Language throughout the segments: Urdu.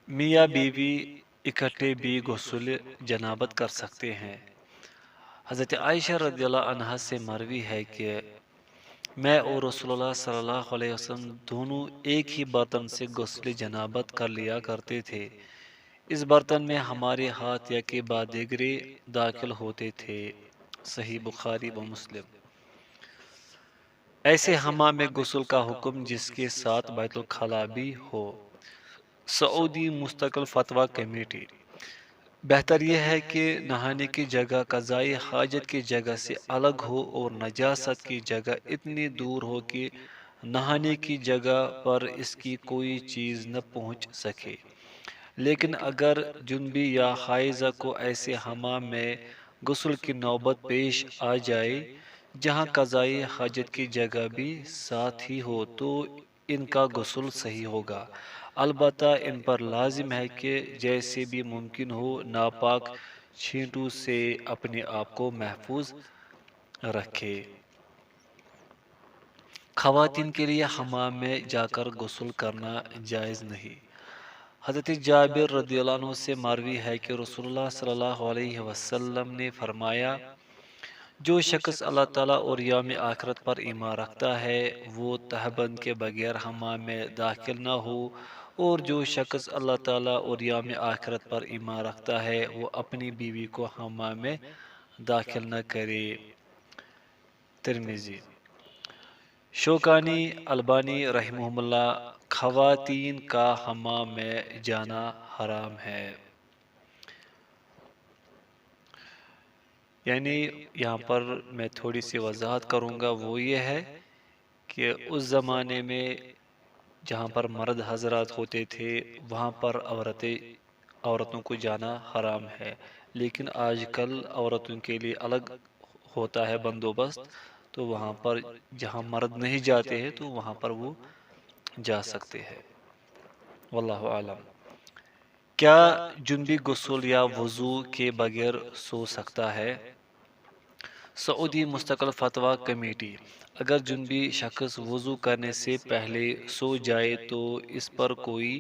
میاں بیوی اکٹھے بھی غسل جنابت کر سکتے ہیں۔ حضرت عائشہ رضی اللہ عنہا سے مروی ہے کہ میں اور رسول اللہ صلی اللہ علیہ وسلم دونوں ایک ہی برتن سے غسل جنابت کر لیا کرتے تھے۔ اس برتن میں ہمارے ہاتھ یکے بعد دیگرے داخل ہوتے تھے۔ صحیح بخاری و مسلم۔ ایسے حمام میں غسل کا حکم جس کے ساتھ بیت الخلاء بھی ہو۔ سعودی مستقل فتویٰ کمیٹی۔ بہتر یہ ہے کہ نہانے کی جگہ قضائی حاجت کی جگہ سے الگ ہو اور نجاست کی جگہ اتنی دور ہو کہ نہانے کی جگہ پر اس کی کوئی چیز نہ پہنچ سکے۔ لیکن اگر جنبی یا حائضہ کو ایسے حمام میں غسل کی نوبت پیش آ جائے جہاں قضائی حاجت کی جگہ بھی ساتھ ہی ہو تو ان کا غسل صحیح ہوگا، البتہ ان پر لازم ہے کہ جیسے بھی ممکن ہو ناپاک چھینٹوں سے اپنے آپ کو محفوظ رکھے۔ خواتین کے لیے حمام میں جا کر غسل کرنا جائز نہیں۔ حضرت جابر رضی اللہ عنہ سے مروی ہے کہ رسول اللہ صلی اللہ علیہ وسلم نے فرمایا، جو شخص اللہ تعالیٰ اور یوم آخرت پر ایمان رکھتا ہے وہ تہبند کے بغیر حمام میں داخل نہ ہو، اور جو شخص اللہ تعالیٰ اور یوم آخرت پر ایمان رکھتا ہے وہ اپنی بیوی کو حمام میں داخل نہ کرے۔ ترمذی۔ شوکانی البانی رحمہ اللہ، خواتین کا حمام میں جانا حرام ہے۔ یعنی یہاں پر میں تھوڑی سی وضاحت کروں گا، وہ یہ ہے کہ اس زمانے میں جہاں پر مرد حضرات ہوتے تھے وہاں پر عورتوں کو جانا حرام ہے، لیکن آج کل عورتوں کے لیے الگ ہوتا ہے بندوبست، تو وہاں پر جہاں مرد نہیں جاتے ہیں تو وہاں پر وہ جا سکتے ہیں۔ واللہ عالم۔ کیا جنبی غسل یا وضو کے بغیر سو سکتا ہے؟ سعودی مستقل فتویٰ کمیٹی۔ اگر جنبی شخص وضو کرنے سے پہلے سو جائے تو اس پر کوئی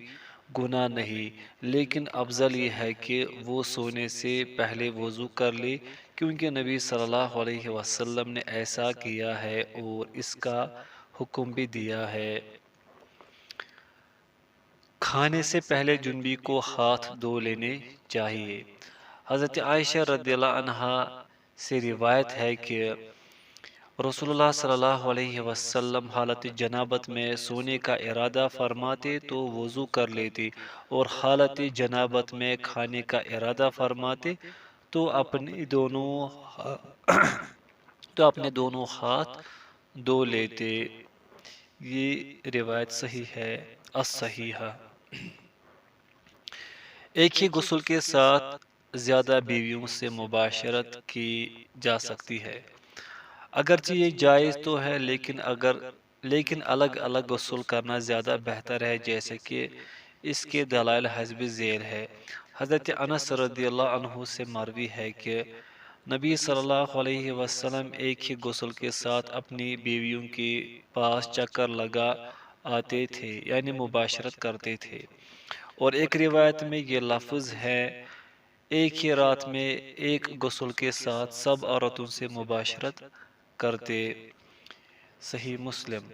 گناہ نہیں، لیکن افضل یہ ہے کہ وہ سونے سے پہلے وضو کر لے، کیونکہ نبی صلی اللہ علیہ وسلم نے ایسا کیا ہے اور اس کا حکم بھی دیا ہے۔ کھانے سے پہلے جنبی کو ہاتھ دھو لینے چاہیے۔ حضرت عائشہ رضی اللہ عنہا سے روایت ہے کہ رسول اللہ صلی اللہ علیہ وسلم حالت جنابت میں سونے کا ارادہ فرماتے تو وضو کر لیتے، اور حالت جنابت میں کھانے کا ارادہ فرماتے تو اپنے دونوں ہاتھ دھو لیتے۔ یہ روایت صحیح ہے، الصحیحہ۔ ایک ہی غسل کے ساتھ زیادہ بیویوں سے مباشرت کی جا سکتی ہے۔ اگرچہ یہ جائز تو ہے، لیکن الگ الگ غسل کرنا زیادہ بہتر ہے، جیسے کہ اس کے دلائل حسب ذیل ہے۔ حضرت انس رضی اللہ عنہ سے مروی ہے کہ نبی صلی اللہ علیہ وسلم ایک ہی غسل کے ساتھ اپنی بیویوں کے پاس چکر لگا آتے تھے، یعنی مباشرت کرتے تھے، اور ایک روایت میں یہ لفظ ہے، ایک ہی رات میں ایک غسل کے ساتھ سب عورتوں سے مباشرت کرتے۔ صحیح مسلم۔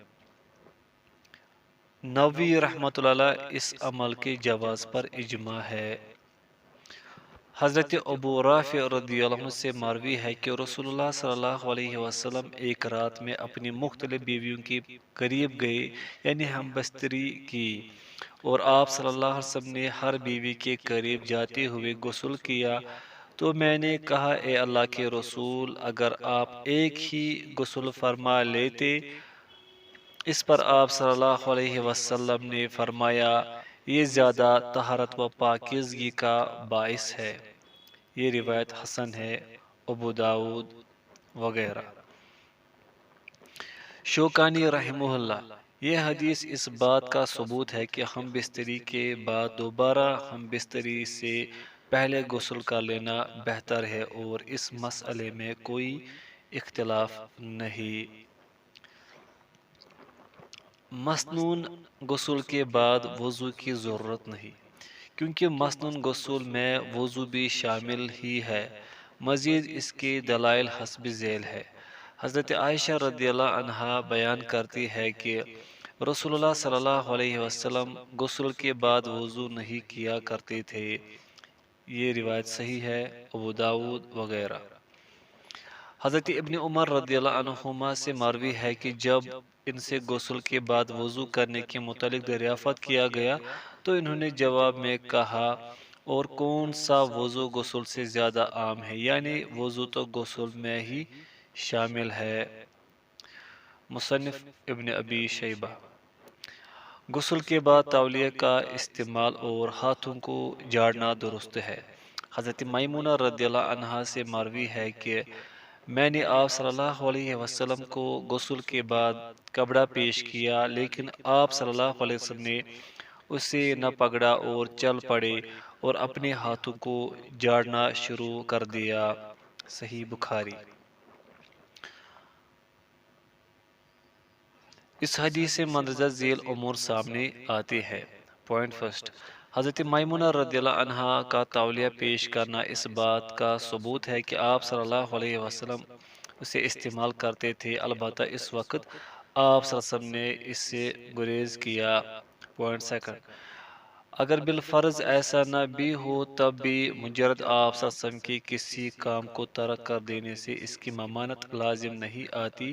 نووی رحمۃ اللہ اس عمل کے جواز پر اجماع ہے۔ حضرت ابو رافع رضی اللہ عنہ سے مروی ہے کہ رسول اللہ صلی اللہ علیہ وسلم ایک رات میں اپنی مختلف بیویوں کے قریب گئے، یعنی ہم بستری کی، اور آپ صلی اللہ علیہ وسلم نے ہر بیوی کے قریب جاتے ہوئے غسل کیا، تو میں نے کہا، اے اللہ کے رسول، اگر آپ ایک ہی غسل فرما لیتے۔ اس پر آپ صلی اللہ علیہ وسلم نے فرمایا، یہ زیادہ طہارت و پاکیزگی کا باعث ہے۔ یہ روایت حسن ہے، ابو داود وغیرہ۔ شوکانی رحمہ اللہ۔ یہ حدیث اس بات کا ثبوت ہے کہ ہم بستری کے بعد دوبارہ ہم بستری سے پہلے غسل کر لینا بہتر ہے، اور اس مسئلے میں کوئی اختلاف نہیں۔ مسنون غسل کے بعد وضو کی ضرورت نہیں، کیونکہ مسنون غسل میں وضو بھی شامل ہی ہے۔ مزید اس کے دلائل حسب ذیل ہے۔ حضرت عائشہ رضی اللہ عنہا بیان کرتی ہے کہ رسول اللہ صلی اللہ علیہ وسلم غسل کے بعد وضو نہیں کیا کرتے تھے۔ یہ روایت صحیح ہے، ابو داود وغیرہ۔ حضرت ابن عمر رضی اللہ عنہما سے مروی ہے کہ جب ان سے غسل کے بعد وضو کرنے کے متعلق دریافت کیا گیا تو انہوں نے جواب میں کہا، اور کون سا وضو غسل سے زیادہ عام ہے، یعنی وضو تو غسل میں ہی شامل ہے۔ مصنف ابن ابی شیبہ۔ غسل کے بعد تولیہ کا استعمال اور ہاتھوں کو جھاڑنا درست ہے۔ حضرت میمونہ رضی اللہ عنہا سے مروی ہے کہ میں نے آپ صلی اللہ علیہ وسلم کو غسل کے بعد کپڑا پیش کیا، لیکن آپ صلی اللہ علیہ وسلم نے اسے نہ پکڑا اور چل پڑے اور اپنے ہاتھوں کو جھاڑنا شروع کر دیا۔ صحیح بخاری۔ اس حدیث سے مندرجہ ذیل امور سامنے آتے ہیں۔ پوائنٹ فرسٹ، حضرت میمونہ رضی اللہ عنہا کا تولیہ پیش کرنا اس بات کا ثبوت ہے کہ آپ صلی اللہ علیہ وسلم اسے استعمال کرتے تھے، البتہ اس وقت آپ صلی اللہ علیہ وسلم نے اس سے گریز کیا۔ پوائنٹ سیکنڈ، اگر بالفرض ایسا نہ بھی ہو تب بھی مجرد آپ صلی اللہ علیہ وسلم کے کسی کام کو ترک کر دینے سے اس کی ممانت لازم نہیں آتی،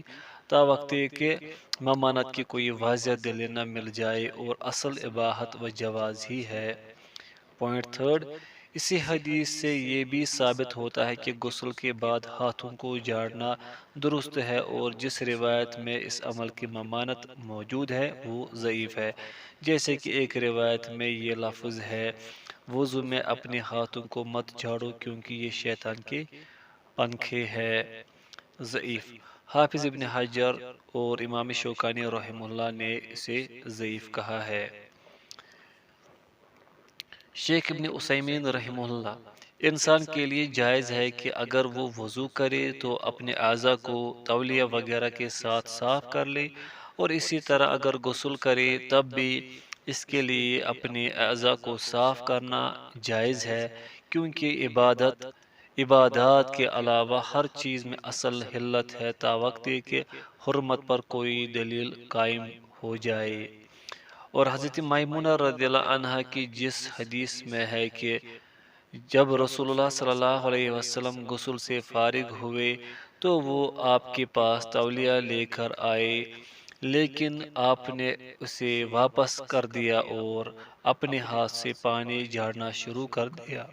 تا وقت کہ ممانت کی کوئی واضح دلیل نہ مل جائے اور اصل اباحت و جواز ہی ہے۔ پوائنٹ تھرڈ، اسی حدیث سے یہ بھی ثابت ہوتا ہے کہ غسل کے بعد ہاتھوں کو جھاڑنا درست ہے، اور جس روایت میں اس عمل کی ممانت موجود ہے وہ ضعیف ہے، جیسے کہ ایک روایت میں یہ لفظ ہے، وضو میں اپنے ہاتھوں کو مت جھاڑو کیونکہ یہ شیطان کے پنکھے ہے۔ ضعیف۔ حافظ ابن حجر اور امام شوکانی رحمہ اللہ نے اسے ضعیف کہا ہے۔ شیخ ابن عثیمین رحمہ اللہ، انسان کے لیے جائز ہے کہ اگر وہ وضو کرے تو اپنے اعضاء کو تولیہ وغیرہ کے ساتھ صاف کر لے، اور اسی طرح اگر غسل کرے تب بھی اس کے لیے اپنے اعضاء کو صاف کرنا جائز ہے، کیونکہ عبادات کے علاوہ ہر چیز میں اصل حلت ہے تا وقت کہ حرمت پر کوئی دلیل قائم ہو جائے۔ اور حضرت میمونہ رضی اللہ عنہا کی جس حدیث میں ہے کہ جب رسول اللہ صلی اللہ علیہ وسلم غسل سے فارغ ہوئے تو وہ آپ کے پاس تولیہ لے کر آئے، لیکن آپ نے اسے واپس کر دیا اور اپنے ہاتھ سے پانی جھاڑنا شروع کر دیا۔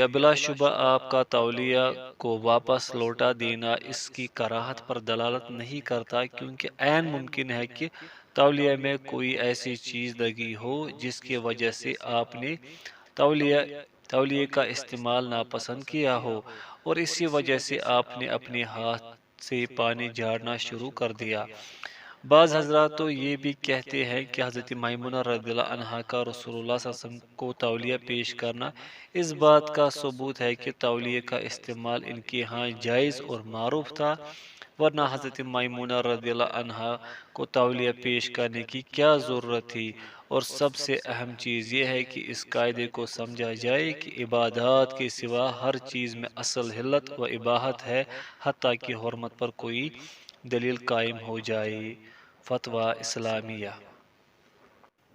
بلا شبہ آپ کا تولیہ کو واپس لوٹا دینا اس کی کراہت پر دلالت نہیں کرتا، کیونکہ عین ممکن ہے کہ تولیہ میں کوئی ایسی چیز لگی ہو جس کی وجہ سے آپ نے تولیہ کا استعمال ناپسند کیا ہو، اور اسی وجہ سے آپ نے اپنے ہاتھ سے پانی جھاڑنا شروع کر دیا۔ بعض حضرات تو یہ بھی کہتے ہیں کہ حضرت میمونہ رضی اللہ عنہا کا رسول اللہ صلی اللہ علیہ وسلم کو تولیہ پیش کرنا اس بات کا ثبوت ہے کہ تولیہ کا استعمال ان کے ہاں جائز اور معروف تھا، ورنہ حضرت میمونہ رضی اللہ عنہا کو تولیہ پیش کرنے کی کیا ضرورت تھی۔ اور سب سے اہم چیز یہ ہے کہ اس قاعدے کو سمجھا جائے کہ عبادات کے سوا ہر چیز میں اصل حلت و اباحت ہے، حتیٰ کہ حرمت پر کوئی دلیل قائم ہو جائے۔ فتویٰ اسلامیہ۔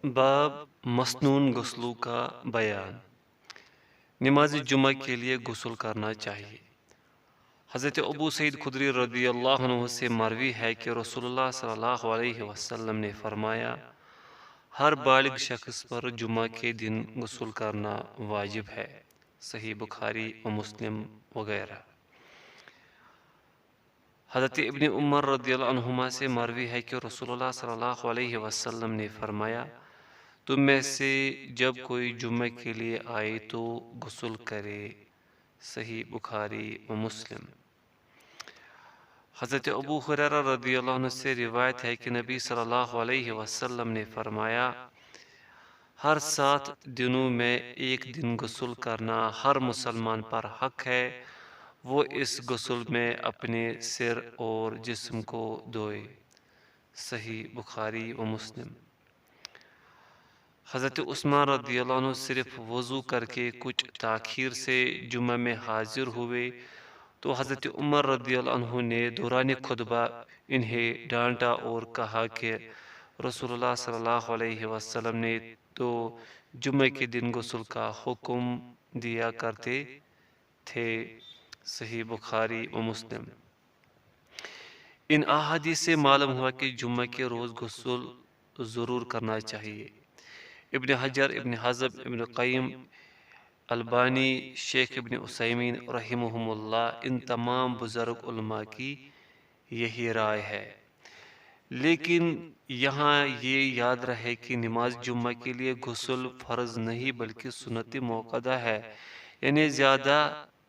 باب مسنون غسلوں کا بیان۔ نماز جمعہ کے لیے غسل کرنا چاہیے۔ حضرت ابو سعید خدری رضی اللہ عنہ سے مروی ہے کہ رسول اللہ صلی اللہ علیہ وسلم نے فرمایا، ہر بالغ شخص پر جمعہ کے دن غسل کرنا واجب ہے۔ صحیح بخاری و مسلم وغیرہ۔ حضرت ابن عمر رضی اللہ عنہما سے مروی ہے کہ رسول اللہ صلی اللہ علیہ وسلم نے فرمایا، تم میں سے جب کوئی جمعہ کے لیے آئے تو غسل کرے۔ صحیح بخاری و مسلم۔ حضرت ابو ہریرہ رضی اللہ عنہ سے روایت ہے کہ نبی صلی اللہ علیہ وسلم نے فرمایا، ہر 7 دنوں میں ایک دن غسل کرنا ہر مسلمان پر حق ہے، وہ اس غسل میں اپنے سر اور جسم کو دھوئے۔ صحیح بخاری و مسلم۔ حضرت عثمان رضی اللہ عنہ صرف وضو کر کے کچھ تاخیر سے جمعہ میں حاضر ہوئے تو حضرت عمر رضی اللہ عنہ نے دوران خطبہ انہیں ڈانٹا اور کہا کہ رسول اللہ صلی اللہ علیہ وسلم نے تو جمعہ کے دن غسل کا حکم دیا کرتے تھے۔ صحیح بخاری و مسلم۔ ان احادیث سے معلوم ہوا کہ جمعہ کے روز غسل ضرور کرنا چاہیے۔ ابن حجر، ابن حزم، ابن قیم، البانی، شیخ ابن عثیمین رحمہم اللہ، ان تمام بزرگ علماء کی یہی رائے ہے۔ لیکن یہاں یہ یاد رہے کہ نماز جمعہ کے لیے غسل فرض نہیں بلکہ سنت موقدہ ہے، یعنی زیادہ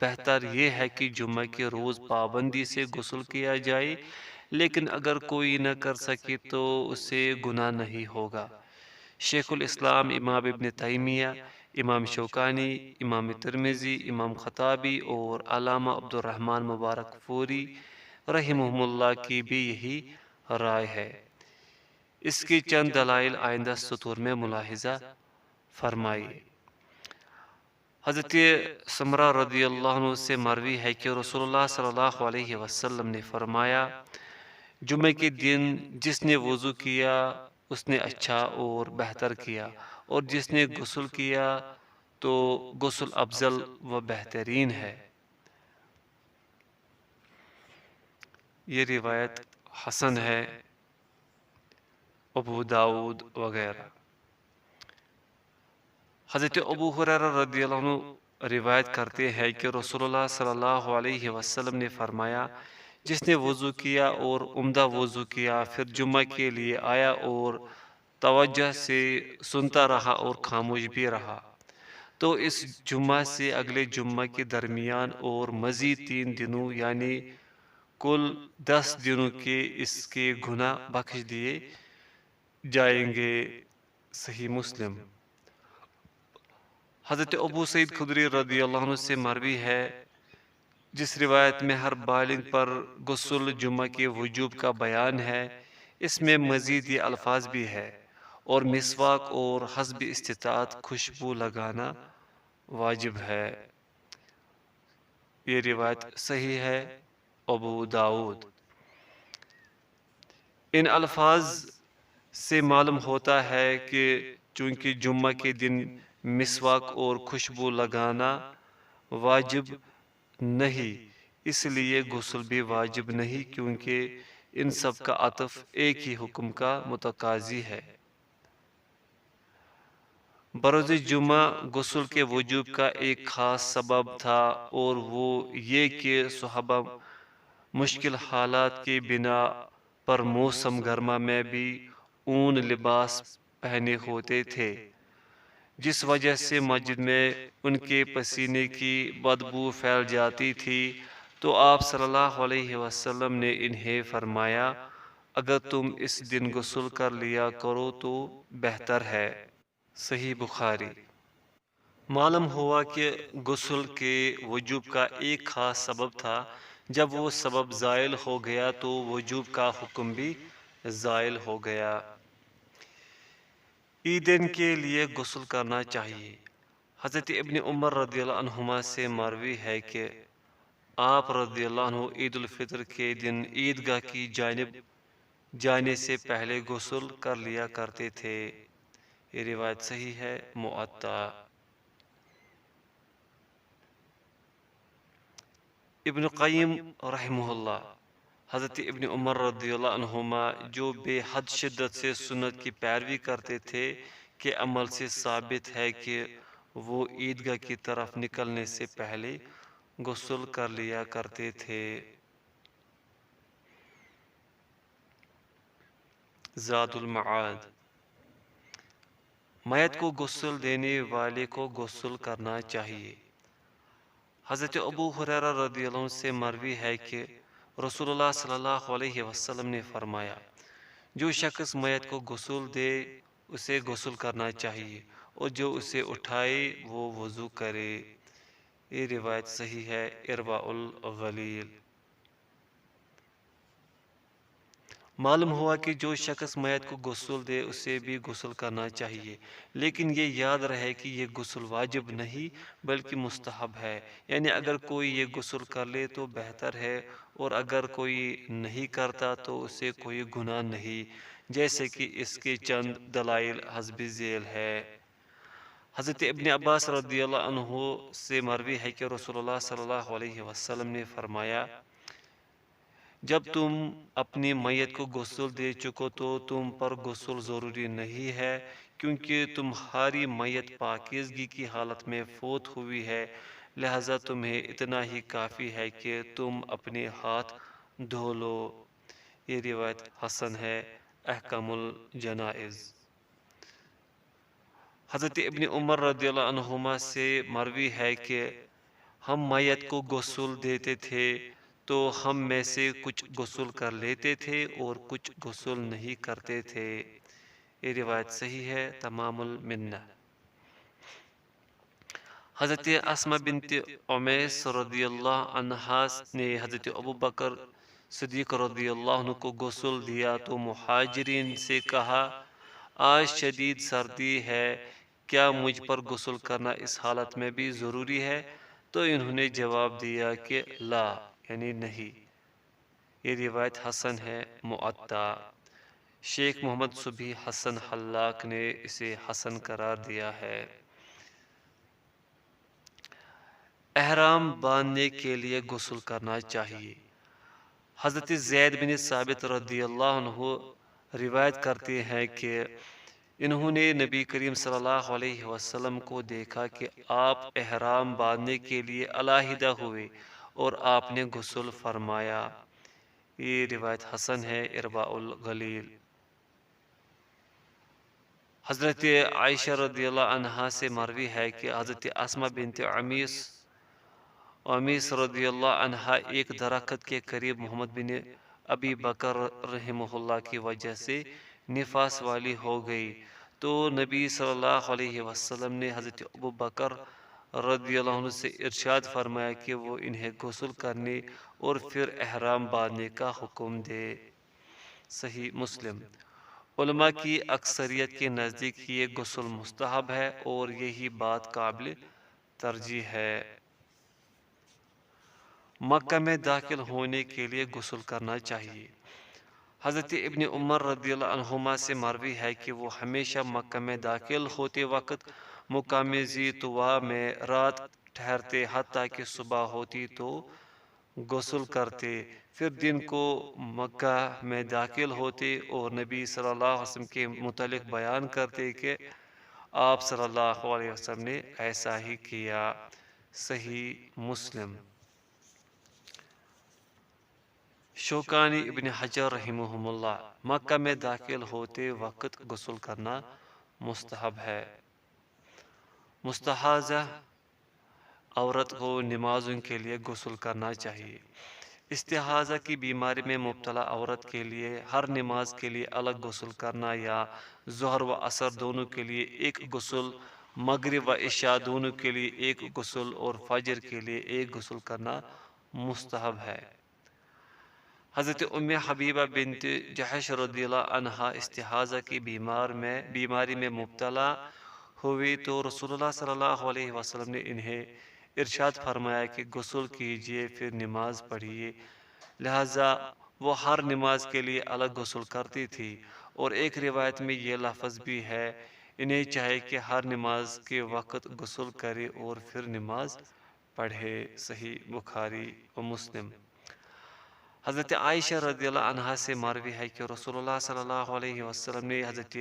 بہتر یہ ہے کہ جمعہ کے روز پابندی سے غسل کیا جائے، لیکن اگر کوئی نہ کر سکے تو اسے گناہ نہیں ہوگا۔ شیخ الاسلام امام ابن تیمیہ، امام شوکانی، امام ترمذی، امام خطابی اور علامہ عبد الرحمن مبارک فوری رحمہم اللہ کی بھی یہی رائے ہے۔ اس کی چند دلائل آئندہ سطور میں ملاحظہ فرمائیے۔ حضرت سمرہ رضی اللہ عنہ سے مروی ہے کہ رسول اللہ صلی اللہ علیہ وسلم نے فرمایا، جمعہ کے دن جس نے وضو کیا اس نے اچھا اور بہتر کیا، اور جس نے غسل کیا تو غسل افضل و بہترین ہے۔ یہ روایت حسن ہے، ابو داؤد وغیرہ۔ حضرت ابو ہریرہ رضی اللہ عنہ روایت کرتے ہیں کہ رسول اللہ صلی اللہ علیہ وسلم نے فرمایا، جس نے وضو کیا اور عمدہ وضو کیا، پھر جمعہ کے لیے آیا اور توجہ سے سنتا رہا اور خاموش بھی رہا، تو اس جمعہ سے اگلے جمعہ کے درمیان اور مزید 3 دنوں یعنی کل 10 دنوں کے اس کے گناہ بخش دیے جائیں گے۔ صحیح مسلم۔ حضرت ابو سعید خدری رضی اللہ عنہ سے مروی ہے، جس روایت میں ہر بالغ پر غسل جمعہ کے وجوب کا بیان ہے، اس میں مزید یہ الفاظ بھی ہے، اور مسواک اور حسب استطاعت خوشبو لگانا واجب ہے۔ یہ روایت صحیح ہے، ابو داؤد۔ ان الفاظ سے معلوم ہوتا ہے کہ چونکہ جمعہ کے دن مسواک اور خوشبو لگانا واجب نہیں، اس لیے غسل بھی واجب نہیں، کیونکہ ان سب کا عطف ایک ہی حکم کا متقاضی ہے۔ بروز جمعہ غسل کے وجوب کا ایک خاص سبب تھا، اور وہ یہ کہ صحابہ مشکل حالات کی بنا پر موسم گرما میں بھی اون لباس پہنے ہوتے تھے، جس وجہ سے مسجد میں ان کے پسینے کی بدبو پھیل جاتی تھی، تو آپ صلی اللہ علیہ وسلم نے انہیں فرمایا، اگر تم اس دن غسل کر لیا کرو تو بہتر ہے۔ صحیح بخاری۔ معلوم ہوا کہ غسل کے وجوب کا ایک خاص سبب تھا، جب وہ سبب زائل ہو گیا تو وجوب کا حکم بھی زائل ہو گیا۔ عیدین کے لیے غسل کرنا چاہیے۔ حضرت ابن عمر رضی اللہ عنہما سے مروی ہے کہ آپ رضی اللہ عنہ عید الفطر کے دن عیدگاہ کی جانب جانے سے پہلے غسل کر لیا کرتے تھے۔ یہ روایت صحیح ہے، معطا۔ ابن قیم رحمہ اللہ، حضرت ابن عمر رضی اللہ عنہما جو بے حد شدت سے سنت کی پیروی کرتے تھے کے عمل سے ثابت ہے کہ وہ عیدگاہ کی طرف نکلنے سے پہلے غسل کر لیا کرتے تھے۔ زاد المعاد۔ میت کو غسل دینے والے کو غسل کرنا چاہیے۔ حضرت ابو ہریرہ رضی اللہ عنہ سے مروی ہے کہ رسول اللہ صلی اللہ علیہ وسلم نے فرمایا، جو شخص میت کو غسل دے اسے غسل کرنا چاہیے، اور جو اسے اٹھائے وہ وضو کرے۔ یہ روایت صحیح ہے، ارواء الغلیل۔ معلوم ہوا کہ جو شخص میت کو غسل دے اسے بھی غسل کرنا چاہیے، لیکن یہ یاد رہے کہ یہ غسل واجب نہیں بلکہ مستحب ہے، یعنی اگر کوئی یہ غسل کر لے تو بہتر ہے، اور اگر کوئی نہیں کرتا تو اسے کوئی گناہ نہیں، جیسے کہ اس کے چند دلائل حسب ذیل ہے۔ حضرت ابن عباس رضی اللہ عنہ سے مروی ہے کہ رسول اللہ صلی اللہ علیہ وسلم نے فرمایا، جب تم اپنی میت کو غسل دے چکو تو تم پر غسل ضروری نہیں ہے، کیونکہ تمہاری میت پاکیزگی کی حالت میں فوت ہوئی ہے، لہذا تمہیں اتنا ہی کافی ہے کہ تم اپنے ہاتھ دھو لو۔ یہ روایت حسن ہے، احکام الجنائز۔ حضرت ابن عمر رضی اللہ عنہما سے مروی ہے کہ ہم میت کو غسل دیتے تھے تو ہم میں سے کچھ غسل کر لیتے تھے اور کچھ غسل نہیں کرتے تھے۔ یہ روایت صحیح ہے، تمام المنہ۔ حضرت اسماء بنت عمیس رضی اللہ عنہا نے حضرت ابوبکر صدیق رضی اللہ عنہ کو غسل دیا تو مہاجرین سے کہا، آج شدید سردی ہے، کیا مجھ پر غسل کرنا اس حالت میں بھی ضروری ہے؟ تو انہوں نے جواب دیا کہ لا، یعنی نہیں۔ یہ روایت حسن ہے، معطا۔ شیخ محمد صبحی حسن حلاق نے اسے حسن قرار دیا ہے۔ احرام باندھنے کے لیے غسل کرنا چاہیے۔ حضرت زید بن ثابت رضی اللہ عنہ روایت کرتے ہیں کہ انہوں نے نبی کریم صلی اللہ علیہ وسلم کو دیکھا کہ آپ احرام باندھنے کے لیے علیحدہ ہوئے اور آپ نے غسل فرمایا۔ یہ روایت حسن ہے، ارواء الغلیل۔ حضرت عائشہ رضی اللہ عنہا سے مروی ہے کہ حضرت اسماء بنت عمیس رضی اللہ عنہا ایک درخت کے قریب محمد بن ابی بکر رحمہ اللہ کی وجہ سے نفاس والی ہو گئی، تو نبی صلی اللہ علیہ وسلم نے حضرت ابو بکر رضی اللہ عنہ سے ارشاد فرمایا کہ وہ انہیں غسل کرنے اور پھر احرام باندھنے کا حکم دے۔ صحیح مسلم۔ علماء کی اکثریت کے نزدیک یہ غسل مستحب ہے اور یہی بات قابل ترجیح ہے۔ مکہ میں داخل ہونے کے لیے غسل کرنا چاہیے۔ حضرت ابن عمر رضی اللہ عنہما سے مروی ہے کہ وہ ہمیشہ مکہ میں داخل ہوتے وقت مقام ذی طویٰ میں رات ٹھہرتے، حتیٰ کہ صبح ہوتی تو غسل کرتے، پھر دن کو مکہ میں داخل ہوتے اور نبی صلی اللہ علیہ وسلم کے متعلق بیان کرتے کہ آپ صلی اللہ علیہ وسلم نے ایسا ہی کیا۔ صحیح مسلم۔ شوکانی ابن حجر رحمہ اللہ، مکہ میں داخل ہوتے وقت غسل کرنا مستحب ہے۔ مستحاضہ عورت کو نمازوں کے لیے غسل کرنا چاہیے۔ استحاضہ کی بیماری میں مبتلا عورت کے لیے ہر نماز کے لیے الگ غسل کرنا یا ظہر و عصر دونوں کے لیے ایک غسل، مغرب و عشاء دونوں کے لیے ایک غسل اور فجر کے لیے ایک غسل کرنا مستحب ہے۔ حضرت ام حبیبہ بنت جحش رضی اللہ عنہا استحاضہ کی بیماری میں مبتلا ہوئی تو رسول اللہ صلی اللہ علیہ وسلم نے انہیں ارشاد فرمایا کہ غسل کیجئے پھر نماز پڑھیے، لہذا وہ ہر نماز کے لیے الگ غسل کرتی تھی، اور ایک روایت میں یہ لفظ بھی ہے، انہیں چاہے کہ ہر نماز کے وقت غسل کرے اور پھر نماز پڑھے۔ صحیح بخاری و مسلم۔ حضرت عائشہ رضی اللہ عنہا سے مروی ہے کہ رسول اللہ صلی اللہ علیہ وسلم نے حضرت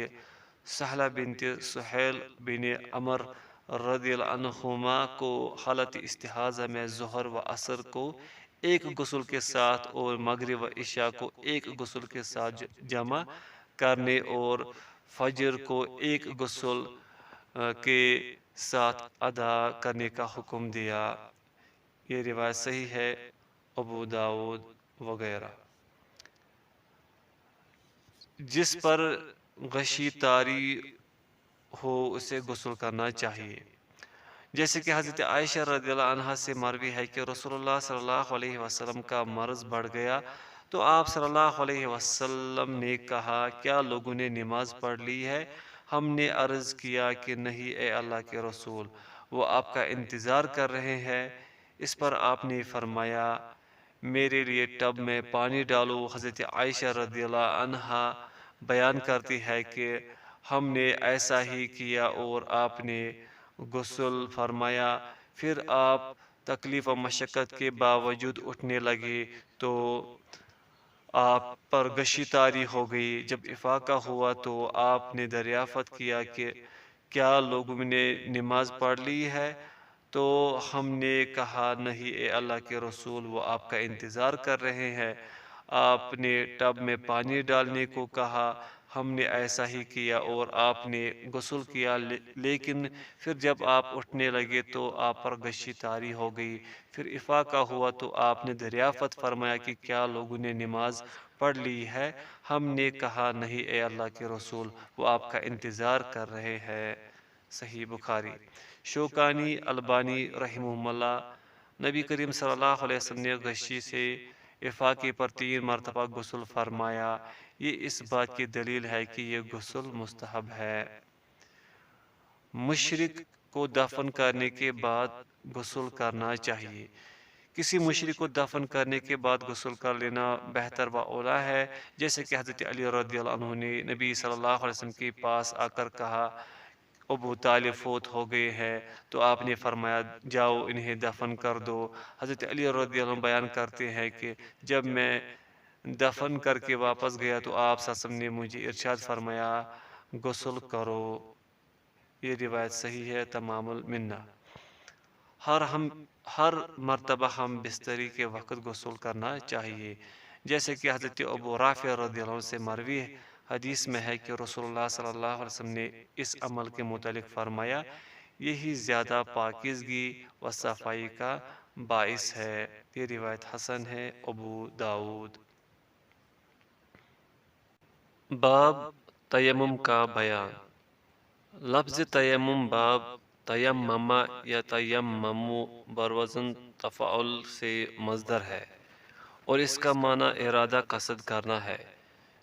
سہلہ بنت سہیل بن عمر رضی اللہ عنہما کو حالت استحاضہ میں ظہر و عصر کو ایک غسل کے ساتھ اور مغرب و عشاء کو ایک غسل کے ساتھ جمع کرنے اور فجر کو ایک غسل کے ساتھ ادا کرنے کا حکم دیا۔ یہ روایت صحیح ہے، ابو داود وغیرہ۔ جس پر غشی طاری ہو اسے غسل کرنا چاہیے، جیسے کہ حضرت عائشہ رضی اللہ عنہا سے مروی ہے کہ رسول اللہ صلی اللہ علیہ وسلم کا مرض بڑھ گیا تو آپ صلی اللہ علیہ وسلم نے کہا کیا لوگوں نے نماز پڑھ لی ہے؟ ہم نے عرض کیا کہ نہیں اے اللہ کے رسول، وہ آپ کا انتظار کر رہے ہیں۔ اس پر آپ نے فرمایا میرے لیے ٹب میں پانی ڈالو۔ حضرت عائشہ رضی اللہ عنہا بیان کرتی ہے کہ ہم نے ایسا ہی کیا اور آپ نے غسل فرمایا۔ پھر آپ تکلیف و مشقت کے باوجود اٹھنے لگے تو آپ پر غشی طاری ہو گئی۔ جب افاقہ ہوا تو آپ نے دریافت کیا کہ کیا لوگوں نے نماز پڑھ لی ہے؟ تو ہم نے کہا نہیں اے اللہ کے رسول، وہ آپ کا انتظار کر رہے ہیں۔ آپ نے ٹب میں پانی ڈالنے کو کہا، ہم نے ایسا ہی کیا اور آپ نے غسل کیا، لیکن پھر جب آپ اٹھنے لگے تو آپ پر غشی طاری ہو گئی۔ پھر افاقہ ہوا تو آپ نے دریافت فرمایا کہ کیا لوگوں نے نماز پڑھ لی ہے؟ ہم نے کہا نہیں اے اللہ کے رسول، وہ آپ کا انتظار کر رہے ہیں۔ صحیح بخاری۔ شوکانی البانی رحمہ اللہ، نبی کریم صلی اللہ علیہ وسلم نے غشی سے افاقے پر 3 مرتبہ غسل فرمایا۔ یہ اس بات کی دلیل ہے کہ یہ غسل مستحب ہے۔ مشرک کو دفن کرنے کے بعد غسل کرنا چاہیے۔ کسی مشرک کو دفن کرنے کے بعد غسل کر لینا بہتر و اولیٰ ہے، جیسے کہ حضرت علی رضی اللہ عنہ نے نبی صلی اللہ علیہ وسلم کے پاس آ کر کہا ابو طالب فوت ہو گئے ہیں، تو آپ نے فرمایا جاؤ انہیں دفن کر دو۔ حضرت علی رضی اللہ عنہ بیان کرتے ہیں کہ جب میں دفن کر کے واپس گیا تو آپ صلی اللہ علیہ وسلم نے مجھے ارشاد فرمایا غسل کرو۔ یہ روایت صحیح ہے، تمام المنہ۔ ہر مرتبہ ہم بستری کے وقت غسل کرنا چاہیے، جیسے کہ حضرت ابو رافع رضی اللہ عنہ سے مروی حدیث میں ہے کہ رسول اللہ صلی اللہ علیہ وسلم نے اس عمل کے متعلق فرمایا یہی زیادہ پاکیزگی و صفائی کا باعث ہے۔ یہ روایت حسن ہے، ابو داؤد۔ باب تیمم کا بیان۔ لفظ تیمم باب تیمم یا تیممو بروزن تفعل سے مصدر ہے اور اس کا معنی ارادہ قصد کرنا ہے،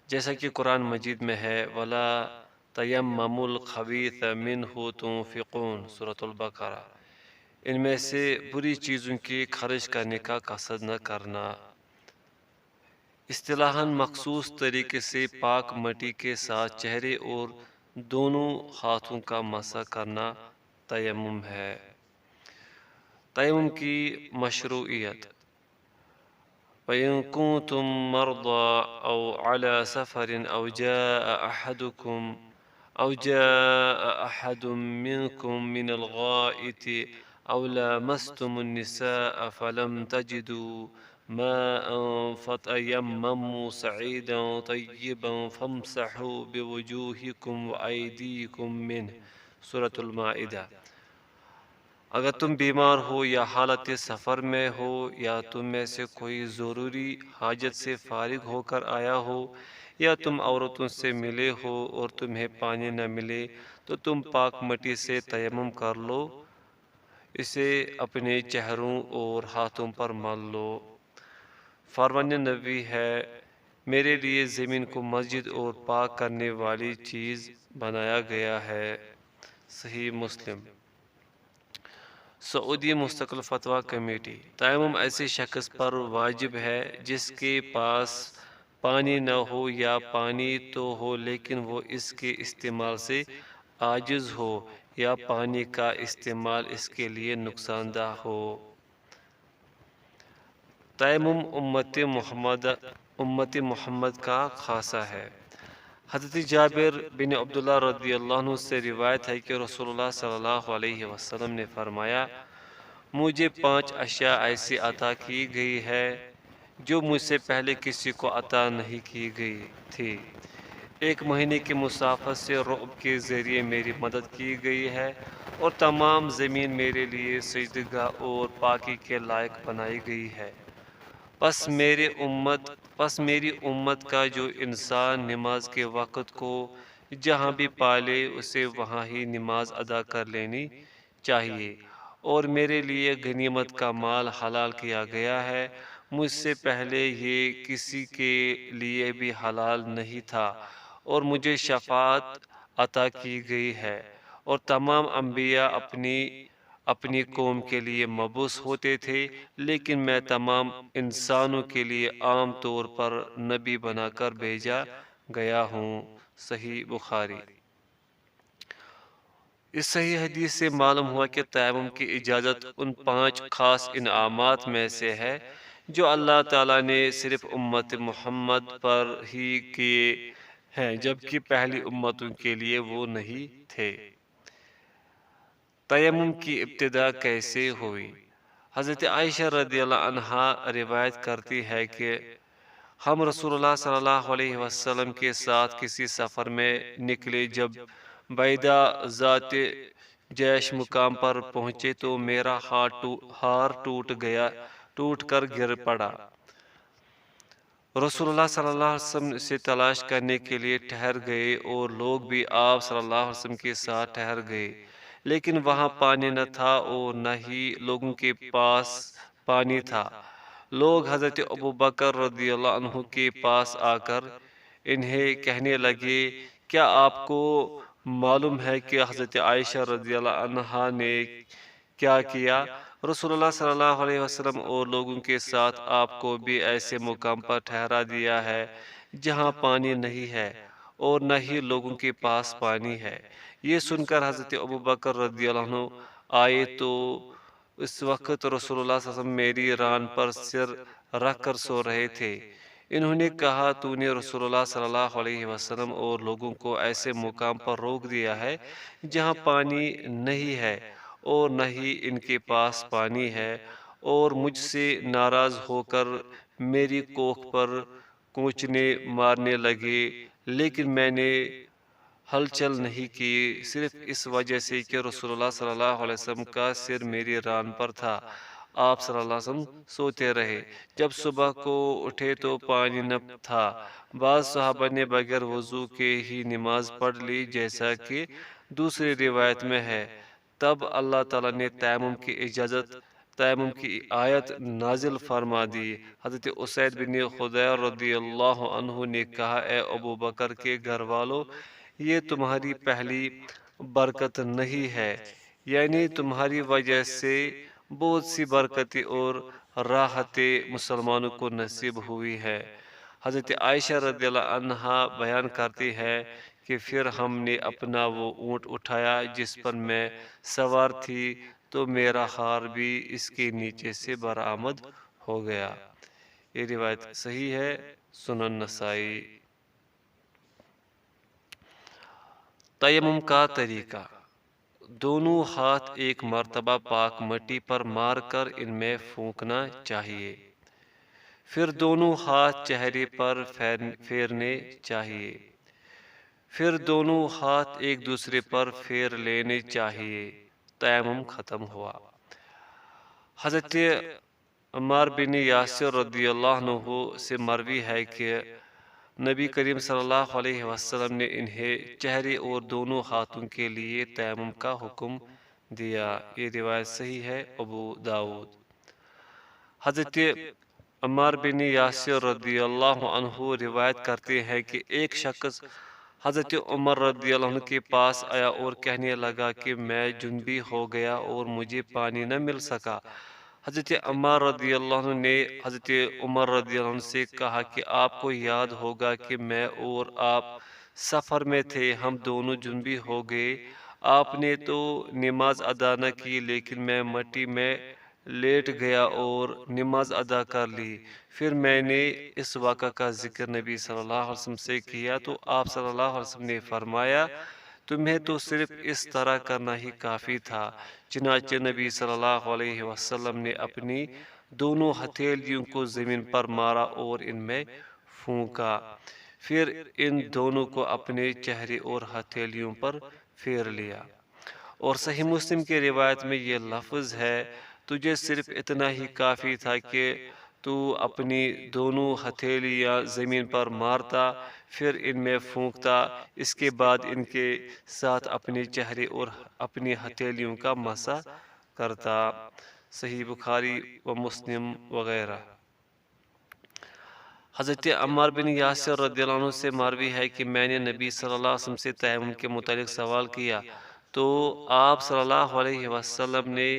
جیسا کہ قرآن مجید میں ہے وَلَا تَيَمَّمُوا الْخَبِيثَ مِنْهُ تُنْفِقُونَ سورۃ البقرہ۔ ان میں سے بری چیزوں کی خرچ کرنے کا قصد نہ کرنا۔ اصطلاحاً مخصوص طریقے سے پاک مٹی کے ساتھ چہرے اور دونوں ہاتھوں کا مسح کرنا تیمم ہے۔ تیمم کی مشروعیت۔ وَإِن كُنتُم مَّرْضَىٰ أَوْ عَلَىٰ سَفَرٍ أَوْ جَاءَ أَحَدٌ مِّنكُم مِّنَ الْغَائِطِ أَوْ لَامَسْتُمُ النِّسَاءَ فَلَمْ تَجِدُوا مَاءً فَتَيَمَّمُوا صَعِيدًا طَيِّبًا فَامْسَحُوا بِوُجُوهِكُمْ وَأَيْدِيكُمْ مِنْهُ سورۃ المائدہ۔ اگر تم بیمار ہو یا حالت سفر میں ہو یا تم میں سے کوئی ضروری حاجت سے فارغ ہو کر آیا ہو یا تم عورتوں سے ملے ہو اور تمہیں پانی نہ ملے تو تم پاک مٹی سے تیمم کر لو، اسے اپنے چہروں اور ہاتھوں پر مل لو۔ فرمان نبی ہے میرے لیے زمین کو مسجد اور پاک کرنے والی چیز بنایا گیا ہے۔ صحیح مسلم۔ سعودی مستقل فتویٰ کمیٹی۔ تیمم ایسے شخص پر واجب ہے جس کے پاس پانی نہ ہو یا پانی تو ہو لیکن وہ اس کے استعمال سے عاجز ہو یا پانی کا استعمال اس کے لیے نقصان دہ ہو۔ تیمم امت محمد کا خاصہ ہے۔ حضرت جابر بن عبداللہ رضی اللہ عنہ سے روایت ہے کہ رسول اللہ صلی اللہ علیہ وسلم نے فرمایا مجھے 5 اشیاء ایسی عطا کی گئی ہے جو مجھ سے پہلے کسی کو عطا نہیں کی گئی تھی۔ 1 مہینے کی مسافت سے رعب کے ذریعے میری مدد کی گئی ہے اور تمام زمین میرے لیے سجدگاہ اور پاکی کے لائق بنائی گئی ہے۔ پس میری امت کا جو انسان نماز کے وقت کو جہاں بھی پالے اسے وہاں ہی نماز ادا کر لینی چاہیے، اور میرے لیے غنیمت کا مال حلال کیا گیا ہے، مجھ سے پہلے یہ کسی کے لیے بھی حلال نہیں تھا، اور مجھے شفاعت عطا کی گئی ہے، اور تمام انبیاء اپنی اپنی قوم کے لیے مبعوث ہوتے تھے، لیکن میں تمام انسانوں کے لیے عام طور پر نبی بنا کر بھیجا گیا ہوں۔ صحیح بخاری۔ اس صحیح حدیث سے معلوم ہوا کہ تیمم کی اجازت ان 5 خاص انعامات میں سے ہے جو اللہ تعالیٰ نے صرف امت محمد پر ہی کیے ہیں، جبکہ پہلی امتوں کے لیے وہ نہیں تھے۔ تیمم کی ابتدا کیسے ہوئی؟ حضرت عائشہ رضی اللہ عنہا روایت کرتی ہے کہ ہم رسول اللہ صلی اللہ علیہ وسلم کے ساتھ کسی سفر میں نکلے۔ جب بیدہ ذات جیش مقام پر پہنچے تو میرا ہار ٹوٹ کر گر پڑا۔ رسول اللہ صلی اللہ علیہ وسلم اسے تلاش کرنے کے لیے ٹھہر گئے، اور لوگ بھی آپ صلی اللہ علیہ وسلم کے ساتھ ٹھہر گئے، لیکن وہاں پانی نہ تھا اور نہ ہی لوگوں کے پاس پانی تھا۔ لوگ حضرت ابوبکر رضی اللہ عنہ کے پاس آ کر انہیں کہنے لگے، کیا آپ کو معلوم ہے کہ حضرت عائشہ رضی اللہ عنہا نے کیا کیا؟ رسول اللہ صلی اللہ علیہ وسلم اور لوگوں کے ساتھ آپ کو بھی ایسے مقام پر ٹھہرا دیا ہے جہاں پانی نہیں ہے اور نہ ہی لوگوں کے پاس پانی ہے۔ یہ سن کر حضرت ابوبکر رضی اللہ عنہ آئے تو اس وقت رسول اللہ صلی اللہ علیہ وسلم میری ران پر سر رکھ کر سو رہے تھے۔ انہوں نے کہا، تو نے رسول اللہ صلی اللہ علیہ وسلم اور لوگوں کو ایسے مقام پر روک دیا ہے جہاں پانی نہیں ہے اور نہ ہی ان کے پاس پانی ہے، اور مجھ سے ناراض ہو کر میری کوکھ پر کوچنے مارنے لگے، لیکن میں نے ہلچل نہیں کی، صرف اس وجہ سے کہ رسول اللہ صلی اللہ علیہ وسلم کا سر میری ران پر تھا۔ آپ صلی اللہ علیہ وسلم سوتے رہے۔ جب صبح کو اٹھے تو پانی نہ تھا۔ بعض صحابہ نے بغیر وضو کے ہی نماز پڑھ لی، جیسا کہ دوسری روایت میں ہے۔ تب اللہ تعالیٰ نے تیمم کی آیت نازل فرما دی۔ حضرت اسید بن خدیر رضی اللہ عنہ نے کہا، اے ابو بکر کے گھر والوں، یہ تمہاری پہلی برکت نہیں ہے، یعنی تمہاری وجہ سے بہت سی برکتیں اور راحتیں مسلمانوں کو نصیب ہوئی ہے۔ حضرت عائشہ رضی اللہ عنہا بیان کرتی ہے کہ پھر ہم نے اپنا وہ اونٹ اٹھایا جس پر میں سوار تھی، تو میرا ہار بھی اس کے نیچے سے برآمد ہو گیا۔ یہ روایت صحیح ہے، سنن نسائی۔ تیمم کا طریقہ: دونوں ہاتھ ایک مرتبہ پاک مٹی پر مار کر ان میں پھونکنا چاہیے، پھر دونوں ہاتھ چہرے پر پھیرنے چاہیے، پھر دونوں ہاتھ ایک دوسرے پر پھیر لینے چاہیے۔ تیمم ختم ہوا۔ حضرت عمار بن یاسر رضی اللہ عنہ سے مروی ہے کہ نبی کریم صلی اللہ علیہ وسلم نے انہیں چہرے اور دونوں ہاتھوں کے لیے تیمم کا حکم دیا۔ یہ روایت صحیح ہے، ابو داؤد۔ حضرت عمار بن یاسر رضی اللہ عنہ روایت کرتے ہیں کہ ایک شخص حضرت عمر رضی اللہ عنہ کے پاس آیا اور کہنے لگا کہ میں جنبی ہو گیا اور مجھے پانی نہ مل سکا۔ حضرت عمار رضی اللہ عنہ نے حضرت عمر رضی اللہ عنہ سے کہا کہ آپ کو یاد ہوگا کہ میں اور آپ سفر میں تھے، ہم دونوں جنبی ہو گئے، آپ نے تو نماز ادا نہ کی، لیکن میں مٹی میں لیٹ گیا اور نماز ادا کر لی۔ پھر میں نے اس واقعہ کا ذکر نبی صلی اللہ علیہ وسلم سے کیا تو آپ صلی اللہ علیہ وسلم نے فرمایا، تمہیں تو صرف اس طرح کرنا ہی کافی تھا۔ چنانچہ نبی صلی اللہ علیہ وسلم نے اپنی دونوں ہتھیلیوں کو زمین پر مارا اور ان میں پھونکا، پھر ان دونوں کو اپنے چہرے اور ہتھیلیوں پر پھیر لیا۔ اور صحیح مسلم کی روایت میں یہ لفظ ہے، تجھے صرف اتنا ہی کافی تھا کہ تو اپنی دونوں ہتھیلیاں زمین پر مارتا، پھر ان میں پھونکتا، اس کے بعد ان کے ساتھ اپنے چہرے اور اپنی ہتھیلیوں کا مسح کرتا۔ صحیح بخاری و مسلم وغیرہ۔ حضرت عمار بن یاسر رضی اللہ عنہ سے مروی ہے کہ میں نے نبی صلی اللہ علیہ وسلم سے تیمم کے متعلق سوال کیا تو آپ صلی اللہ علیہ وسلم نے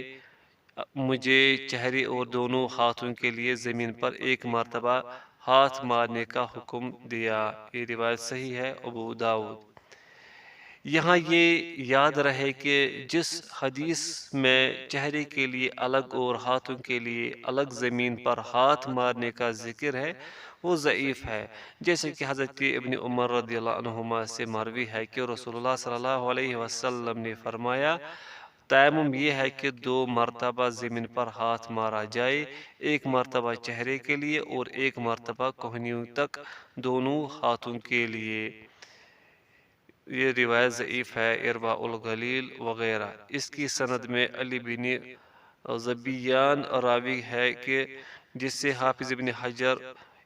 مجھے چہرے اور دونوں ہاتھوں کے لیے زمین پر ایک مرتبہ ہاتھ مارنے کا حکم دیا۔ یہ روایت صحیح ہے، ابو داؤد۔ یہاں یہ یاد رہے کہ جس حدیث میں چہرے کے لیے الگ اور ہاتھوں کے لیے الگ زمین پر ہاتھ مارنے کا ذکر ہے وہ ضعیف ہے، جیسے کہ حضرت ابن عمر رضی اللہ عنہما سے مروی ہے کہ رسول اللہ صلی اللہ علیہ وسلم نے فرمایا تیمم یہ ہے کہ 2 مرتبہ زمین پر ہاتھ مارا جائے، ایک مرتبہ چہرے کے لیے اور ایک مرتبہ کوہنیوں تک دونوں ہاتھوں کے لیے۔ یہ روایت ضعیف ہے، ارواء الغلیل وغیرہ۔ اس کی سند میں علی بن ذبیان راوی ہے کہ جس سے حافظ ابن حجر،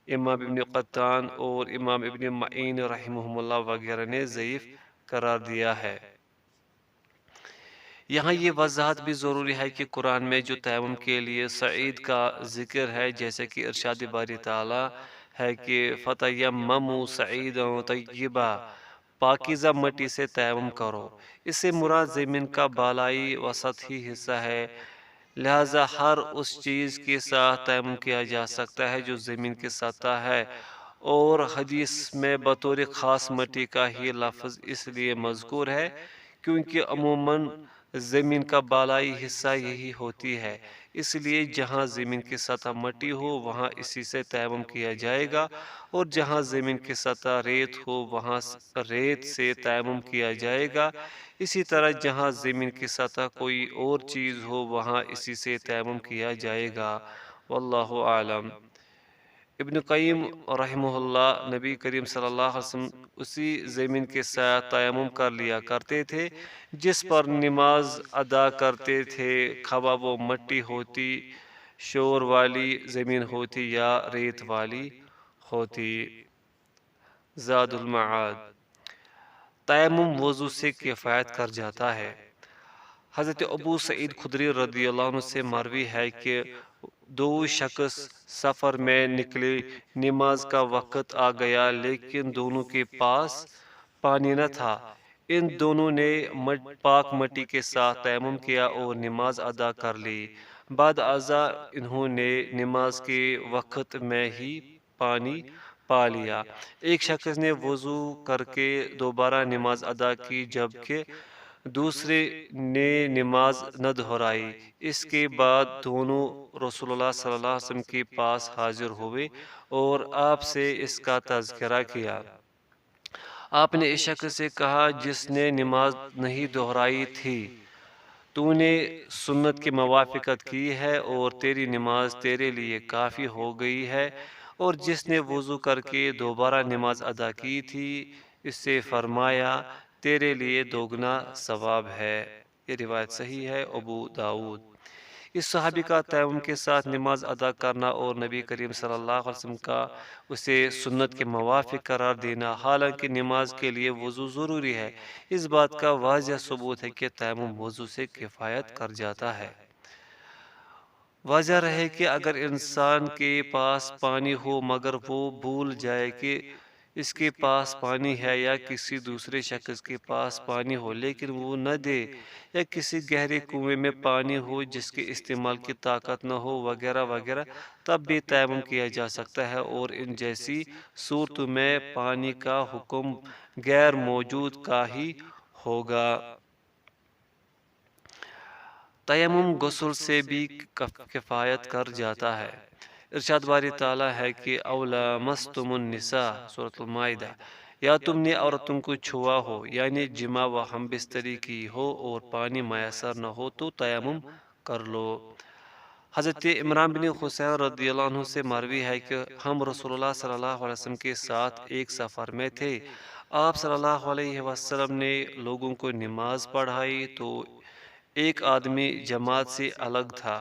امام ابن قطان اور امام ابن معین رحمہ اللہ وغیرہ نے ضعیف قرار دیا ہے۔ یہاں یہ وضاحت بھی ضروری ہے کہ قرآن میں جو تیمم کے لیے صعید کا ذکر ہے، جیسے کہ ارشاد باری تعالیٰ ہے کہ فَتَيَمَّمُوا صَعِيدًا طَيِّبًا، پاکیزہ مٹی سے تیمم کرو۔ اس سے مراد زمین کا بالائی و سطحی حصہ ہے، لہذا ہر اس چیز کے ساتھ تیمم کیا جا سکتا ہے جو زمین کی سطح ہے، اور حدیث میں بطور خاص مٹی کا ہی لفظ اس لیے مذکور ہے کیونکہ عموماً زمین کا بالائی حصہ یہی ہوتی ہے، اس لیے جہاں زمین کی سطح مٹی ہو وہاں اسی سے تیمم کیا جائے گا، اور جہاں زمین کی سطح ریت ہو وہاں ریت سے تیمم کیا جائے گا، اسی طرح جہاں زمین کی سطح کوئی اور چیز ہو وہاں اسی سے تیمم کیا جائے گا۔ واللہ اعلم۔ ابن قیم رحمہ اللہ، نبی کریم صلی اللہ علیہ وسلم اسی زمین کے ساتھ تیمم کر لیا کرتے تھے جس پر نماز ادا کرتے تھے، خواہ وہ مٹی ہوتی، شور والی زمین ہوتی یا ریت والی ہوتی۔ زاد المعاد۔ تیمم وضو سے کفایت کر جاتا ہے۔ حضرت ابو سعید خدری رضی اللہ عنہ سے مروی ہے کہ 2 شخص سفر میں نکلے، نماز کا وقت آ گیا لیکن دونوں کے پاس پانی نہ تھا۔ ان دونوں نے پاک مٹی کے ساتھ تیمم کیا اور نماز ادا کر لی۔ بعد ازاں انہوں نے نماز کے وقت میں ہی پانی پا لیا۔ ایک شخص نے وضو کر کے دوبارہ نماز ادا کی جبکہ دوسرے نے نماز نہ دہرائی۔ اس کے بعد دونوں رسول اللہ صلی اللہ علیہ وسلم کے پاس حاضر ہوئے اور آپ سے اس کا تذکرہ کیا۔ آپ نے اس شخص سے کہا جس نے نماز نہیں دہرائی تھی، تو نے سنت کی موافقت کی ہے اور تیری نماز تیرے لیے کافی ہو گئی ہے، اور جس نے وضو کر کے دوبارہ نماز ادا کی تھی اس سے فرمایا تیرے لیے دوگنا ثواب ہے۔ یہ روایت صحیح ہے، ابو داؤد۔ اس صحابی کا تیمم کے ساتھ نماز ادا کرنا اور نبی کریم صلی اللہ علیہ وسلم کا اسے سنت کے موافق قرار دینا، حالانکہ نماز کے لیے وضو ضروری ہے، اس بات کا واضح ثبوت ہے کہ تیمم وضو سے کفایت کر جاتا ہے۔ واضح رہے کہ اگر انسان کے پاس پانی ہو مگر وہ بھول جائے کہ اس کے پاس پانی ہے، یا کسی دوسرے شخص کے پاس پانی ہو لیکن وہ نہ دے، یا کسی گہرے کنویں میں پانی ہو جس کے استعمال کی طاقت نہ ہو وغیرہ وغیرہ، تب بھی تیمم کیا جا سکتا ہے، اور ان جیسی صورتوں میں پانی کا حکم غیر موجود کا ہی ہوگا۔ تیمم غسل سے بھی کفایت کر جاتا ہے۔ ارشاد باری تعالیٰ ہے کہ او لامستم النساء، سورۃ المائدہ، یا تم نے عورتوں کو چھوا ہو، یعنی جماع و ہم بستری کی ہو اور پانی میسر نہ ہو تو تیمم کر لو۔ حضرت عمران بن حسین رضی اللہ عنہ سے مروی ہے کہ ہم رسول اللہ صلی اللہ علیہ وسلم کے ساتھ ایک سفر میں تھے، آپ صلی اللہ علیہ وسلم نے لوگوں کو نماز پڑھائی تو ایک آدمی جماعت سے الگ تھا۔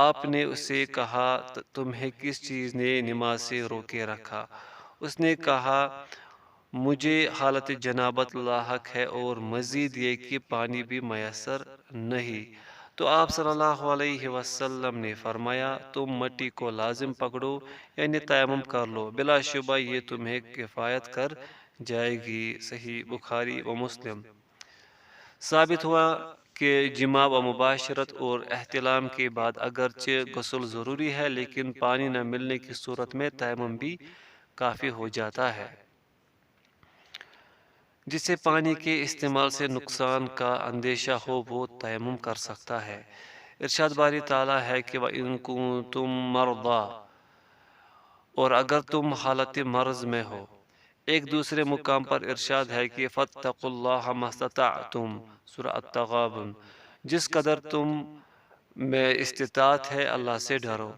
آپ نے اسے کہا تمہیں کس چیز نے نماز سے روکے رکھا؟ اس نے کہا مجھے حالت جنابت لاحق ہے اور مزید یہ کہ پانی بھی میسر نہیں۔ تو آپ صلی اللہ علیہ وسلم نے فرمایا تم مٹی کو لازم پکڑو یعنی تیمم کر لو، بلا شبہ یہ تمہیں کفایت کر جائے گی۔ صحیح بخاری و مسلم۔ ثابت ہوا کہ جماع و مباشرت اور احتلام کے بعد اگرچہ غسل ضروری ہے لیکن پانی نہ ملنے کی صورت میں تیمم بھی کافی ہو جاتا ہے۔ جسے پانی کے استعمال سے نقصان کا اندیشہ ہو وہ تیمم کر سکتا ہے۔ ارشاد باری تعالیٰ ہے کہ وَإِن كُنتُم مَرْضَىٰ، اور اگر تم حالت مرض میں ہو۔ ایک دوسرے مقام پر ارشاد ہے کہ فَاتَّقُوا اللَّهَ مَا اسْتَطَعْتُمْ، سورہ التغابن، جس قدر تم میں استطاعت ہے اللہ سے ڈرو۔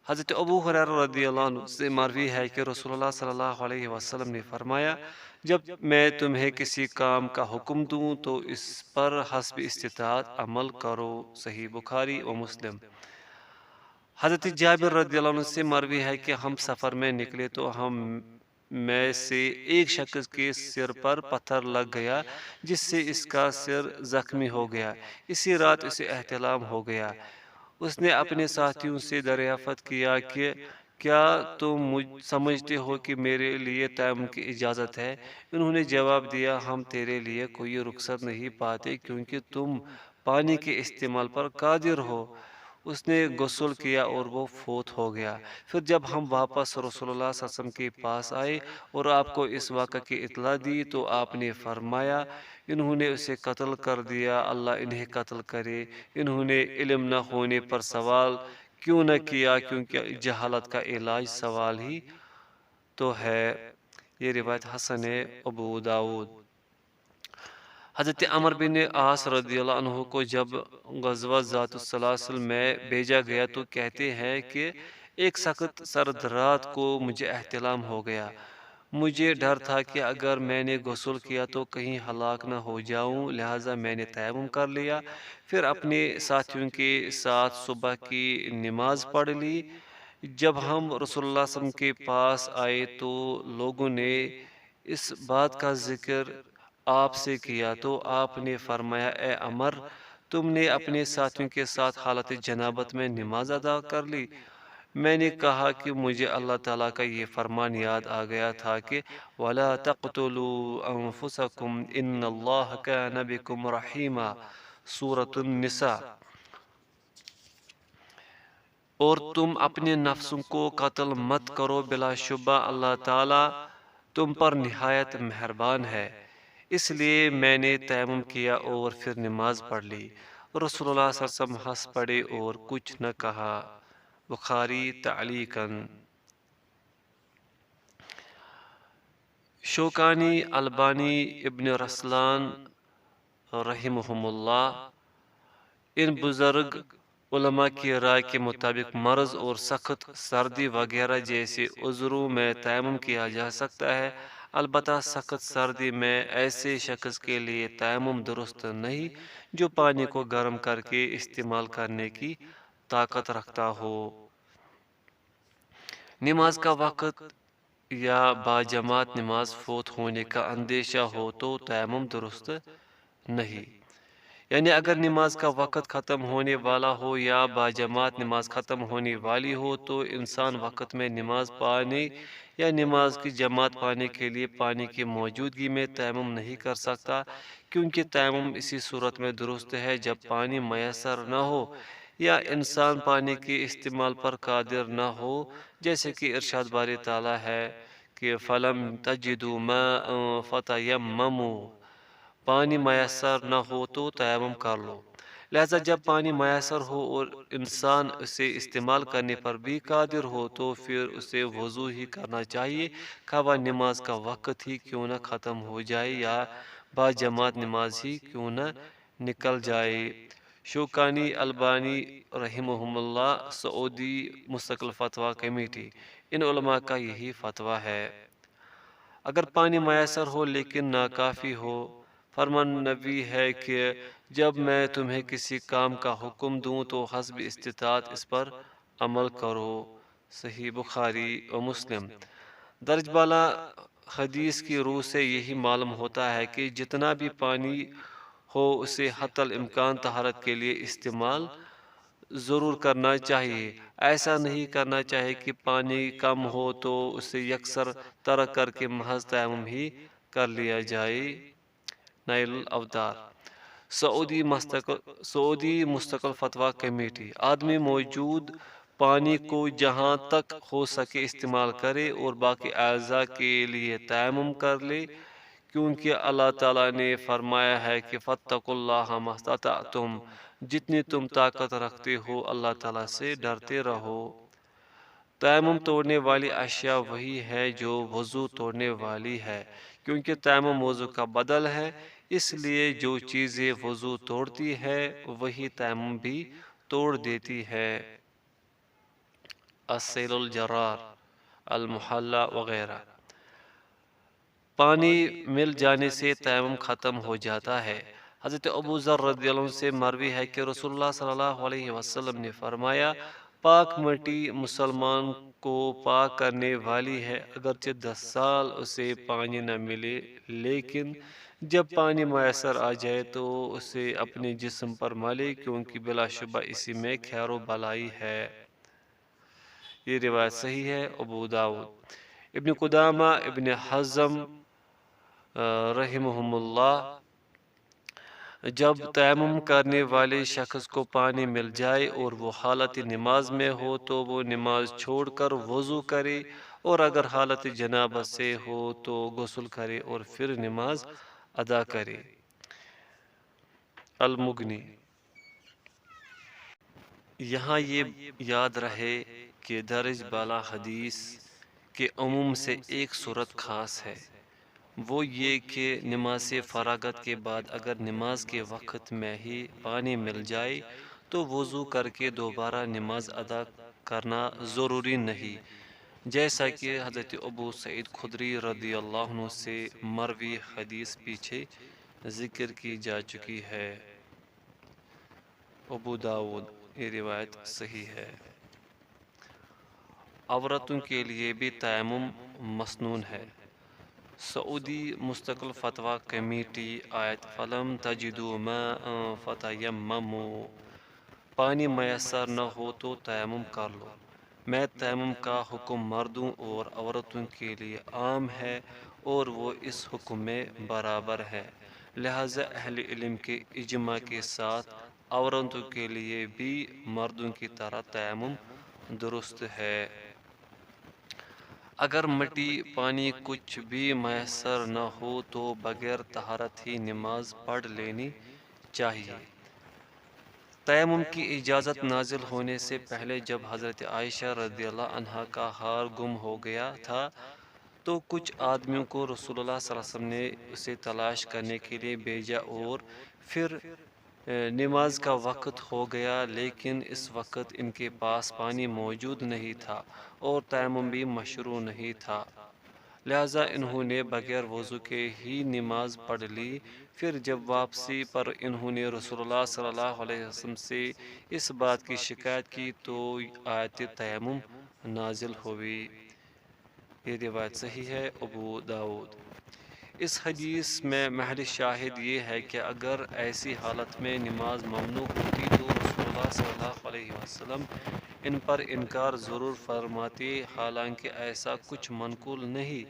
حضرت ابو ہریرہ رضی اللہ عنہ سے مروی ہے کہ رسول اللہ صلی اللہ علیہ وسلم نے فرمایا جب میں تمہیں کسی کام کا حکم دوں تو اس پر حسب استطاعت عمل کرو۔ صحیح بخاری و مسلم۔ حضرت جابر رضی اللہ عنہ سے مروی ہے کہ ہم سفر میں نکلے تو ہم میں سے ایک شخص کے سر پر پتھر لگ گیا جس سے اس کا سر زخمی ہو گیا۔ اسی رات اسے احتلام ہو گیا۔ اس نے اپنے ساتھیوں سے دریافت کیا کہ کیا تم سمجھتے ہو کہ میرے لیے تیمم کی اجازت ہے؟ انہوں نے جواب دیا ہم تیرے لیے کوئی رخصت نہیں پاتے کیونکہ تم پانی کے استعمال پر قادر ہو۔ اس نے غسل کیا اور وہ فوت ہو گیا۔ پھر جب ہم واپس رسول اللہ صلی اللہ علیہ وسلم کے پاس آئے اور آپ کو اس واقعہ کی اطلاع دی تو آپ نے فرمایا انہوں نے اسے قتل کر دیا، اللہ انہیں قتل کرے۔ انہوں نے علم نہ ہونے پر سوال کیوں نہ کیا کیونکہ جہالت کا علاج سوال ہی تو ہے۔ یہ روایت حسن ہے، ابو داؤد۔ حضرت عمر بن عاص رضی اللہ عنہ کو جب غزوہ ذات السلاسل میں بھیجا گیا تو کہتے ہیں کہ ایک سخت سرد رات کو مجھے احتلام ہو گیا۔ مجھے ڈر تھا کہ اگر میں نے غسل کیا تو کہیں ہلاک نہ ہو جاؤں، لہٰذا میں نے تیمم کر لیا، پھر اپنے ساتھیوں کے ساتھ صبح کی نماز پڑھ لی۔ جب ہم رسول اللہ صلی اللہ علیہ وسلم کے پاس آئے تو لوگوں نے اس بات کا ذکر آپ سے کیا تو آپ نے فرمایا اے عمر تم نے اپنے ساتھیوں کے ساتھ حالت جنابت میں نماز ادا کر لی؟ میں نے کہا کہ مجھے اللہ تعالیٰ کا یہ فرمان یاد آ گیا تھا کہ وَلَا تَقْتُلُوا أَنفُسَكُمْ إِنَّ اللَّهَ كَانَ بِكُمْ رَحِيمًا، سورۃ النساء۔ اور تم اپنے نفسوں کو قتل مت کرو، بلا شبہ اللہ تعالیٰ تم پر نہایت مہربان ہے۔ اس لیے میں نے تیمم کیا اور پھر نماز پڑھ لی۔ رسول اللہ صلی اللہ علیہ وسلم ہنس پڑے اور کچھ نہ کہا۔ بخاری تعلیقاً۔ شوکانی، البانی، ابن رسلان رحمہم اللہ، ان بزرگ علماء کی رائے کے مطابق مرض اور سخت سردی وغیرہ جیسے عذروں میں تیمم کیا جا سکتا ہے، البتہ سخت سردی میں ایسے شخص کے لیے تیمم درست نہیں جو پانی کو گرم کر کے استعمال کرنے کی طاقت رکھتا ہو۔ نماز کا وقت یا باجماعت نماز فوت ہونے کا اندیشہ ہو تو تیمم درست نہیں۔ یعنی اگر نماز کا وقت ختم ہونے والا ہو یا باجماعت نماز ختم ہونے والی ہو تو انسان وقت میں نماز پانے یا نماز کی جماعت پانے کے لیے پانی کی موجودگی میں تیمم نہیں کر سکتا، کیونکہ تیمم اسی صورت میں درست ہے جب پانی میسر نہ ہو یا انسان پانی کے استعمال پر قادر نہ ہو، جیسے کہ ارشاد باری تعالیٰ ہے کہ فَلَمْ تَجِدُوا مَاءً فَتَيَمَّمُوا، پانی میسر نہ ہو تو تیمم کر لو۔ لہذا جب پانی میسر ہو اور انسان اسے استعمال کرنے پر بھی قادر ہو تو پھر اسے وضو ہی کرنا چاہیے، خواہ نماز کا وقت ہی کیوں نہ ختم ہو جائے یا باجماعت نماز ہی کیوں نہ نکل جائے۔ شوکانی، البانی رحمہم اللہ، سعودی مستقل فتویٰ کمیٹی، ان علماء کا یہی فتویٰ ہے۔ اگر پانی میسر ہو لیکن ناکافی ہو، فرمان نبی ہے کہ جب میں تمہیں کسی کام کا حکم دوں تو حسب استطاعت اس پر عمل کرو۔ صحیح بخاری و مسلم۔ درج بالا حدیث کی روح سے یہی معلوم ہوتا ہے کہ جتنا بھی پانی ہو اسے حتی الامکان طہارت کے لیے استعمال ضرور کرنا چاہیے۔ ایسا نہیں کرنا چاہیے کہ پانی کم ہو تو اسے یکسر ترک کر کے محض تیمم ہی کر لیا جائے۔ نیل الاوتار سعودی مستقل فتویٰ کمیٹی آدمی موجود پانی کو جہاں تک ہو سکے استعمال کرے اور باقی اعضاء کے لیے تیمم کر لے، کیونکہ اللہ تعالیٰ نے فرمایا ہے کہ فاتقوا اللہ ما استطعتم، جتنی تم طاقت رکھتے ہو اللہ تعالیٰ سے ڈرتے رہو۔ تیمم توڑنے والی اشیاء وہی ہے جو وضو توڑنے والی ہے، کیونکہ تیمم وضو کا بدل ہے، اس لیے جو چیزیں وضو توڑتی ہے وہی تیمم بھی توڑ دیتی ہے۔ السیل الجرار، المحلہ وغیرہ۔ پانی مل جانے سے تیمم ختم ہو جاتا ہے۔ حضرت ابو ذر رضی اللہ عنہ سے مروی ہے کہ رسول اللہ صلی اللہ علیہ وسلم نے فرمایا، پاک مٹی مسلمان کو پاک کرنے والی ہے، اگرچہ 10 سال اسے پانی نہ ملے، لیکن جب پانی میسر آ جائے تو اسے اپنے جسم پر ملے، کیونکہ بلا شبہ اسی میں خیر و بھلائی ہے۔ یہ روایت صحیح ہے، ابو داؤد۔ ابن قدامہ، ابن حزم رحمہم اللہ، جب تیمم کرنے والے شخص کو پانی مل جائے اور وہ حالت نماز میں ہو تو وہ نماز چھوڑ کر وضو کرے، اور اگر حالت جنابت سے ہو تو غسل کرے اور پھر نماز ادا کرے۔ المغنی۔ یہاں یہ یاد رہے کہ درج بالا حدیث کے عموم سے ایک صورت خاص ہے، وہ یہ کہ نماز فراغت کے بعد اگر نماز کے وقت میں ہی پانی مل جائے تو وضو کر کے دوبارہ نماز ادا کرنا ضروری نہیں، جیسا کہ حضرت ابو سعید خدری رضی اللہ عنہ سے مروی حدیث پیچھے ذکر کی جا چکی ہے۔ ابو داؤد، یہ روایت صحیح ہے۔ عورتوں کے لیے بھی تیمم مسنون ہے۔ سعودی مستقل فتویٰ کمیٹی آیت فَلَمْ تَجِدُوا مَاءً فَتَیَمَّمُوا، پانی میسر نہ ہو تو تیمم کر لو، میں تیمم کا حکم مردوں اور عورتوں کے لیے عام ہے اور وہ اس حکم میں برابر ہے، لہذا اہل علم کے اجماع کے ساتھ عورتوں کے لیے بھی مردوں کی طرح تیمم درست ہے۔ اگر مٹی پانی کچھ بھی میسر نہ ہو تو بغیر طہارت ہی نماز پڑھ لینی چاہیے۔ تیمم کی اجازت نازل ہونے سے پہلے جب حضرت عائشہ رضی اللہ عنہا کا ہار گم ہو گیا تھا تو کچھ آدمیوں کو رسول اللہ صلی اللہ علیہ وسلم نے اسے تلاش کرنے کے لیے بھیجا، اور پھر نماز کا وقت ہو گیا لیکن اس وقت ان کے پاس پانی موجود نہیں تھا اور تیمم بھی مشروع نہیں تھا، لہذا انہوں نے بغیر وضو کے ہی نماز پڑھ لی۔ پھر جب واپسی پر انہوں نے رسول اللہ صلی اللہ علیہ وسلم سے اس بات کی شکایت کی تو آیت تیمم نازل ہوئی۔ یہ روایت صحیح ہے، ابو داؤد۔ اس حدیث میں محل شاہد یہ ہے کہ اگر ایسی حالت میں نماز ممنوع ہوتی تو رسول اللہ صلی اللہ علیہ وسلم ان پر انکار ضرور فرماتے، حالانکہ ایسا کچھ منقول نہیں،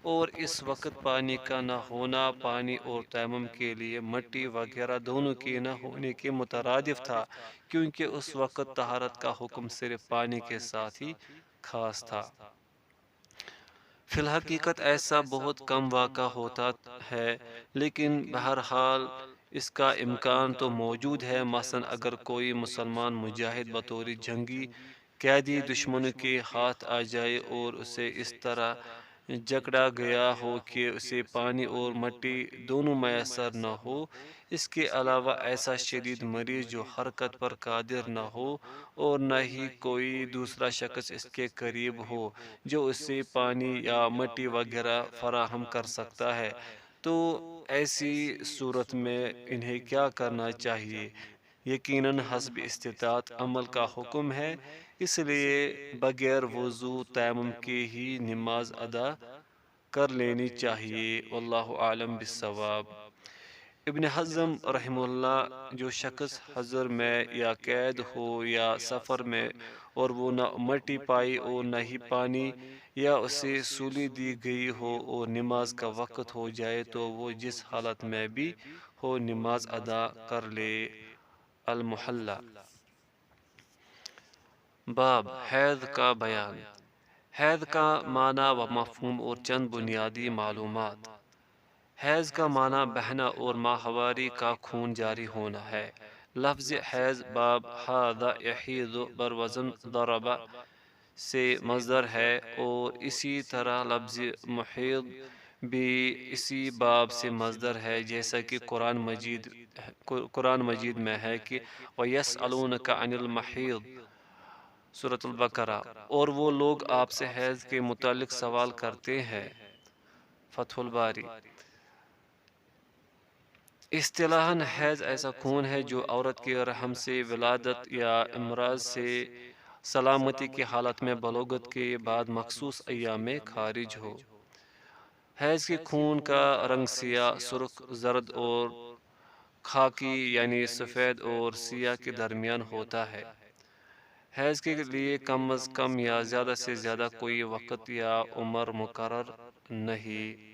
اور اس وقت پانی کا نہ ہونا پانی اور تیمم کے لیے مٹی وغیرہ دونوں کے نہ ہونے کے مترادف تھا، کیونکہ اس وقت طہارت کا حکم صرف پانی کے ساتھ ہی خاص تھا۔ فی الحقیقت ایسا بہت کم واقع ہوتا ہے، لیکن بہرحال اس کا امکان تو موجود ہے۔ مثلا اگر کوئی مسلمان مجاہد بطور جنگی قیدی دشمنوں کے ہاتھ آ جائے اور اسے اس طرح جکڑا گیا ہو کہ اسے پانی اور مٹی دونوں میسر نہ ہو، اس کے علاوہ ایسا شدید مریض جو حرکت پر قادر نہ ہو اور نہ ہی کوئی دوسرا شخص اس کے قریب ہو جو اسے پانی یا مٹی وغیرہ فراہم کر سکتا ہے، تو ایسی صورت میں انہیں کیا کرنا چاہیے؟ یقیناً حسب استطاعت عمل کا حکم ہے، اس لیے بغیر وضو تیمم کے ہی نماز ادا کر لینی چاہیے۔ واللہ اعلم بالصواب۔ ابن حزم رحمہ اللہ، جو شخص حضر میں یا قید ہو یا سفر میں اور وہ نہ مٹی پائی اور نہ ہی پانی، یا اسے سولی دی گئی ہو اور نماز کا وقت ہو جائے تو وہ جس حالت میں بھی ہو نماز ادا کر لے۔ المحلہ۔ باب حیض کا بیان۔ حیض کا معنی و مفہوم اور چند بنیادی معلومات۔ حیض کا معنی بہنا اور ماہواری کا خون جاری ہونا ہے۔ لفظ حیض باب ھذا یحیض بر وزن ضرب سے مصدر ہے، اور اسی طرح لفظ محیض بھی اسی باب سے مصدر ہے، جیسا کہ قرآن مجید میں ہے کہ وَيَسْأَلُونَكَ عَنِ الْمَحِيضِ سورۃ البقرہ، اور وہ لوگ آپ سے حیض کے متعلق سوال کرتے ہیں۔ فتح الباری۔ اصطلاحاً حیض ایسا خون ہے جو عورت کے رحم سے ولادت یا امراض سے سلامتی کی حالت میں بلوغت کے بعد مخصوص ایام میں خارج ہو۔ حیض کے خون کا رنگ سیاہ، سرخ، زرد اور خاکی یعنی سفید اور سیاہ کے درمیان ہوتا ہے۔ حیض کے لیے کم از کم یا زیادہ سے زیادہ کوئی وقت یا عمر مقرر نہیں۔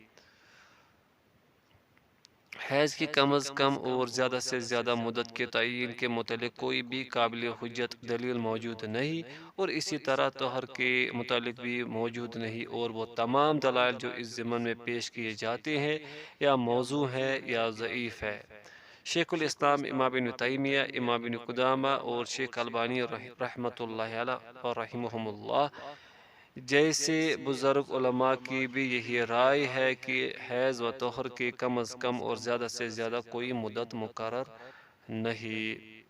حیض کی کم از کم اور زیادہ سے زیادہ مدت کے تعین کے متعلق کوئی بھی قابل حجت دلیل موجود نہیں، اور اسی طرح طہر کے متعلق بھی موجود نہیں، اور وہ تمام دلائل جو اس ضمن میں پیش کیے جاتے ہیں یا موضوع ہیں یا ضعیف ہے۔ شیخ الاسلام امام ابن تیمیہ، امام ابن قدامہ اور شیخ البانی رحمۃ اللہ علیہ رحمہم اللہ جیسے بزرگ علماء کی بھی یہی رائے ہے کہ حیض و طہر کے کم از کم اور زیادہ سے زیادہ کوئی مدت مقرر نہیں۔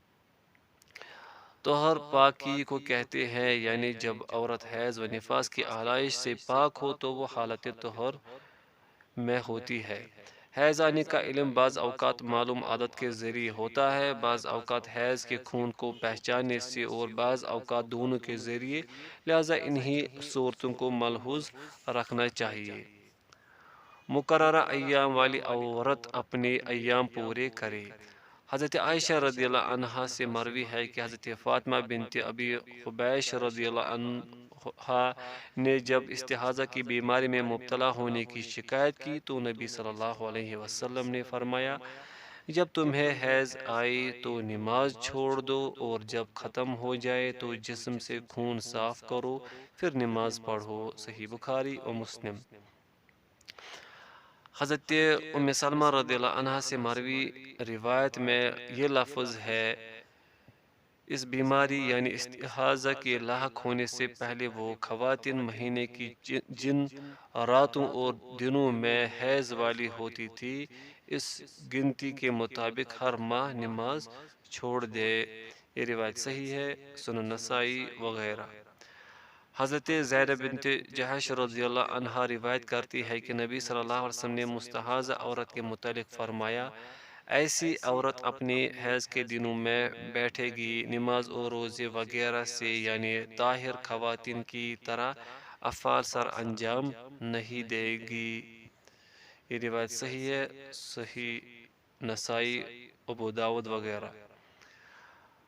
طہر پاکی کو کہتے ہیں، یعنی جب عورت حیض و نفاس کی آلائش سے پاک ہو تو وہ حالت طہر میں ہوتی ہے۔ حیض آنے کا علم بعض اوقات معلوم عادت کے ذریعے ہوتا ہے، بعض اوقات حیض کے خون کو پہچاننے سے، اور بعض اوقات دونوں کے ذریعے، لہذا انہی صورتوں کو ملحوظ رکھنا چاہیے۔ مقررہ ایام والی عورت اپنے ایام پورے کرے۔ حضرت عائشہ رضی اللہ عنہا سے مروی ہے کہ حضرت فاطمہ بنت ابی حبیش رضی اللہ عنہا نے جب استحاضہ کی بیماری میں مبتلا ہونے کی شکایت کی تو نبی صلی اللہ علیہ وسلم نے فرمایا، جب تمہیں حیض آئی تو نماز چھوڑ دو، اور جب ختم ہو جائے تو جسم سے خون صاف کرو، پھر نماز پڑھو۔ صحیح بخاری و مسلم۔ حضرت ام سلمہ رضی اللہ عنہا سے مروی روایت میں یہ لفظ ہے، اس بیماری یعنی استحاضہ کے لاحق ہونے سے پہلے وہ خواتین مہینے کی جن راتوں اور دنوں میں حیض والی ہوتی تھی، اس گنتی کے مطابق ہر ماہ نماز چھوڑ دے۔ یہ روایت صحیح ہے، سنن نسائی وغیرہ۔ حضرت زینب بنت جحش رضی اللہ عنہا روایت کرتی ہے کہ نبی صلی اللہ علیہ وسلم نے مستحاضہ عورت کے متعلق فرمایا، ایسی عورت اپنے حیض کے دنوں میں بیٹھے گی، نماز اور روزے وغیرہ سے یعنی طاہر خواتین کی طرح افعال سر انجام نہیں دے گی۔ یہ روایت صحیح ہے، صحیح نسائی، ابو داود وغیرہ۔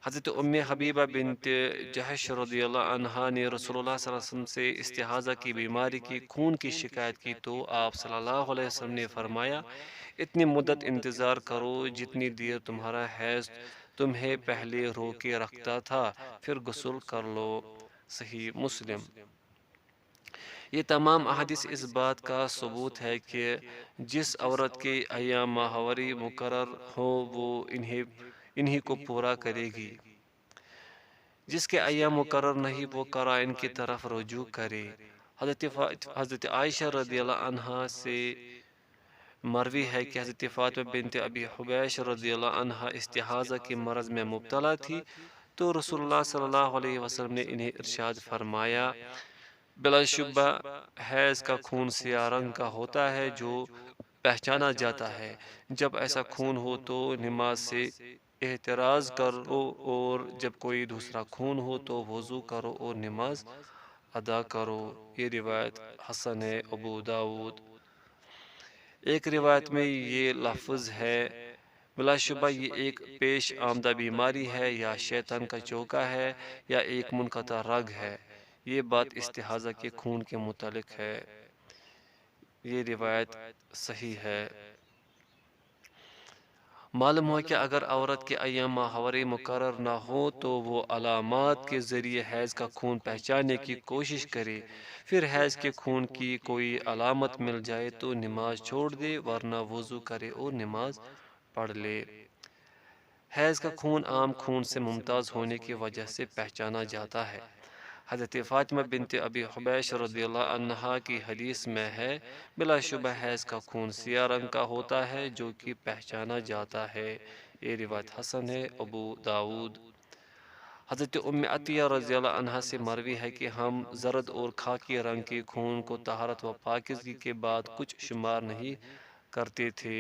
حضرت ام حبیبہ بنت جحش رضی اللہ عنہا نے رسول اللہ صلی اللہ علیہ وسلم سے استحاضہ کی بیماری کی خون کی شکایت کی تو آپ صلی اللہ علیہ وسلم نے فرمایا، اتنی مدت انتظار کرو جتنی دیر تمہارا حیض تمہیں پہلے روکے رکھتا تھا، پھر غسل کر لو۔ صحیح مسلم۔ یہ تمام احادیث اس بات کا ثبوت ہے کہ جس عورت کے ایام ماہواری مقرر ہوں وہ انہی کو پورا کرے گی، جس کے ایام مقرر نہیں وہ قرائن کی طرف رجوع کرے۔ حضرت عائشہ رضی اللہ عنہا سے مروی ہے کہ حضرت فاطمہ بنت ابی حبیش رضی اللہ عنہا استحاضہ کے مرض میں مبتلا تھی تو رسول اللہ صلی اللہ علیہ وسلم نے انہیں ارشاد فرمایا، بلا شبہ حیض کا خون سیاہ رنگ کا ہوتا ہے جو پہچانا جاتا ہے، جب ایسا خون ہو تو نماز سے احتراز کرو، اور جب کوئی دوسرا خون ہو تو وضو کرو اور نماز ادا کرو۔ یہ روایت حسن ہے، ابو داود۔ ایک روایت میں یہ لفظ ہے، بلا شبہ یہ ایک پیش آمدہ بیماری ہے یا شیطان کا چوکا ہے یا ایک منقطع رگ ہے۔ یہ بات استحاضہ کے خون کے متعلق ہے۔ یہ روایت صحیح ہے۔ معلوم ہوا کہ اگر عورت کے ایام ماہواری مقرر نہ ہو تو وہ علامات کے ذریعے حیض کا خون پہچاننے کی کوشش کرے۔ پھر حیض کے خون کی کوئی علامت مل جائے تو نماز چھوڑ دے، ورنہ وضو کرے اور نماز پڑھ لے۔ حیض کا خون عام خون سے ممتاز ہونے کی وجہ سے پہچانا جاتا ہے۔ حضرت فاطمہ بنت ابی حبیش رضی اللہ عنہا کی حدیث میں ہے، بلا شبہ حیض کا خون سیاہ رنگ کا ہوتا ہے جو کہ پہچانا جاتا ہے۔ یہ روایت حسن ہے۔ ابو داود۔ حضرت ام عطیہ رضی اللہ عنہا سے مروی ہے کہ ہم زرد اور خاکی رنگ کے خون کو طہارت و پاکیزگی کے بعد کچھ شمار نہیں کرتے تھے۔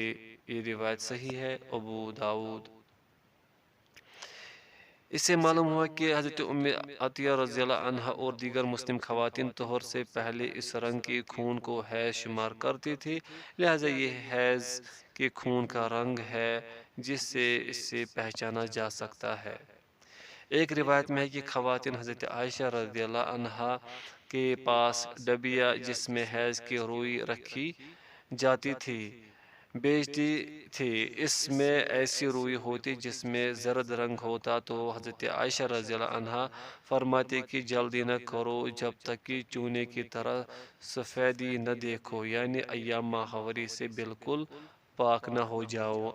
یہ روایت صحیح ہے۔ ابو داود۔ اس سے معلوم ہوا کہ حضرت ام عطیہ رضی اللہ عنہا اور دیگر مسلم خواتین طہر سے پہلے اس رنگ کے خون کو حیض شمار کرتی تھی، لہذا یہ حیض کے خون کا رنگ ہے جس سے اسے پہچانا جا سکتا ہے۔ ایک روایت میں ہے کہ خواتین حضرت عائشہ رضی اللہ عنہا کے پاس ڈبیا جس میں حیض کی روئی رکھی جاتی تھی بیچتی تھی۔ اس میں ایسی روئی ہوتی جس میں زرد رنگ ہوتا تو حضرت عائشہ رضی اللہ عنہا فرماتی کہ جلدی نہ کرو جب تک کہ چونے کی طرح سفیدی نہ دیکھو، یعنی ایام ماہواری سے بالکل پاک نہ ہو جاؤ۔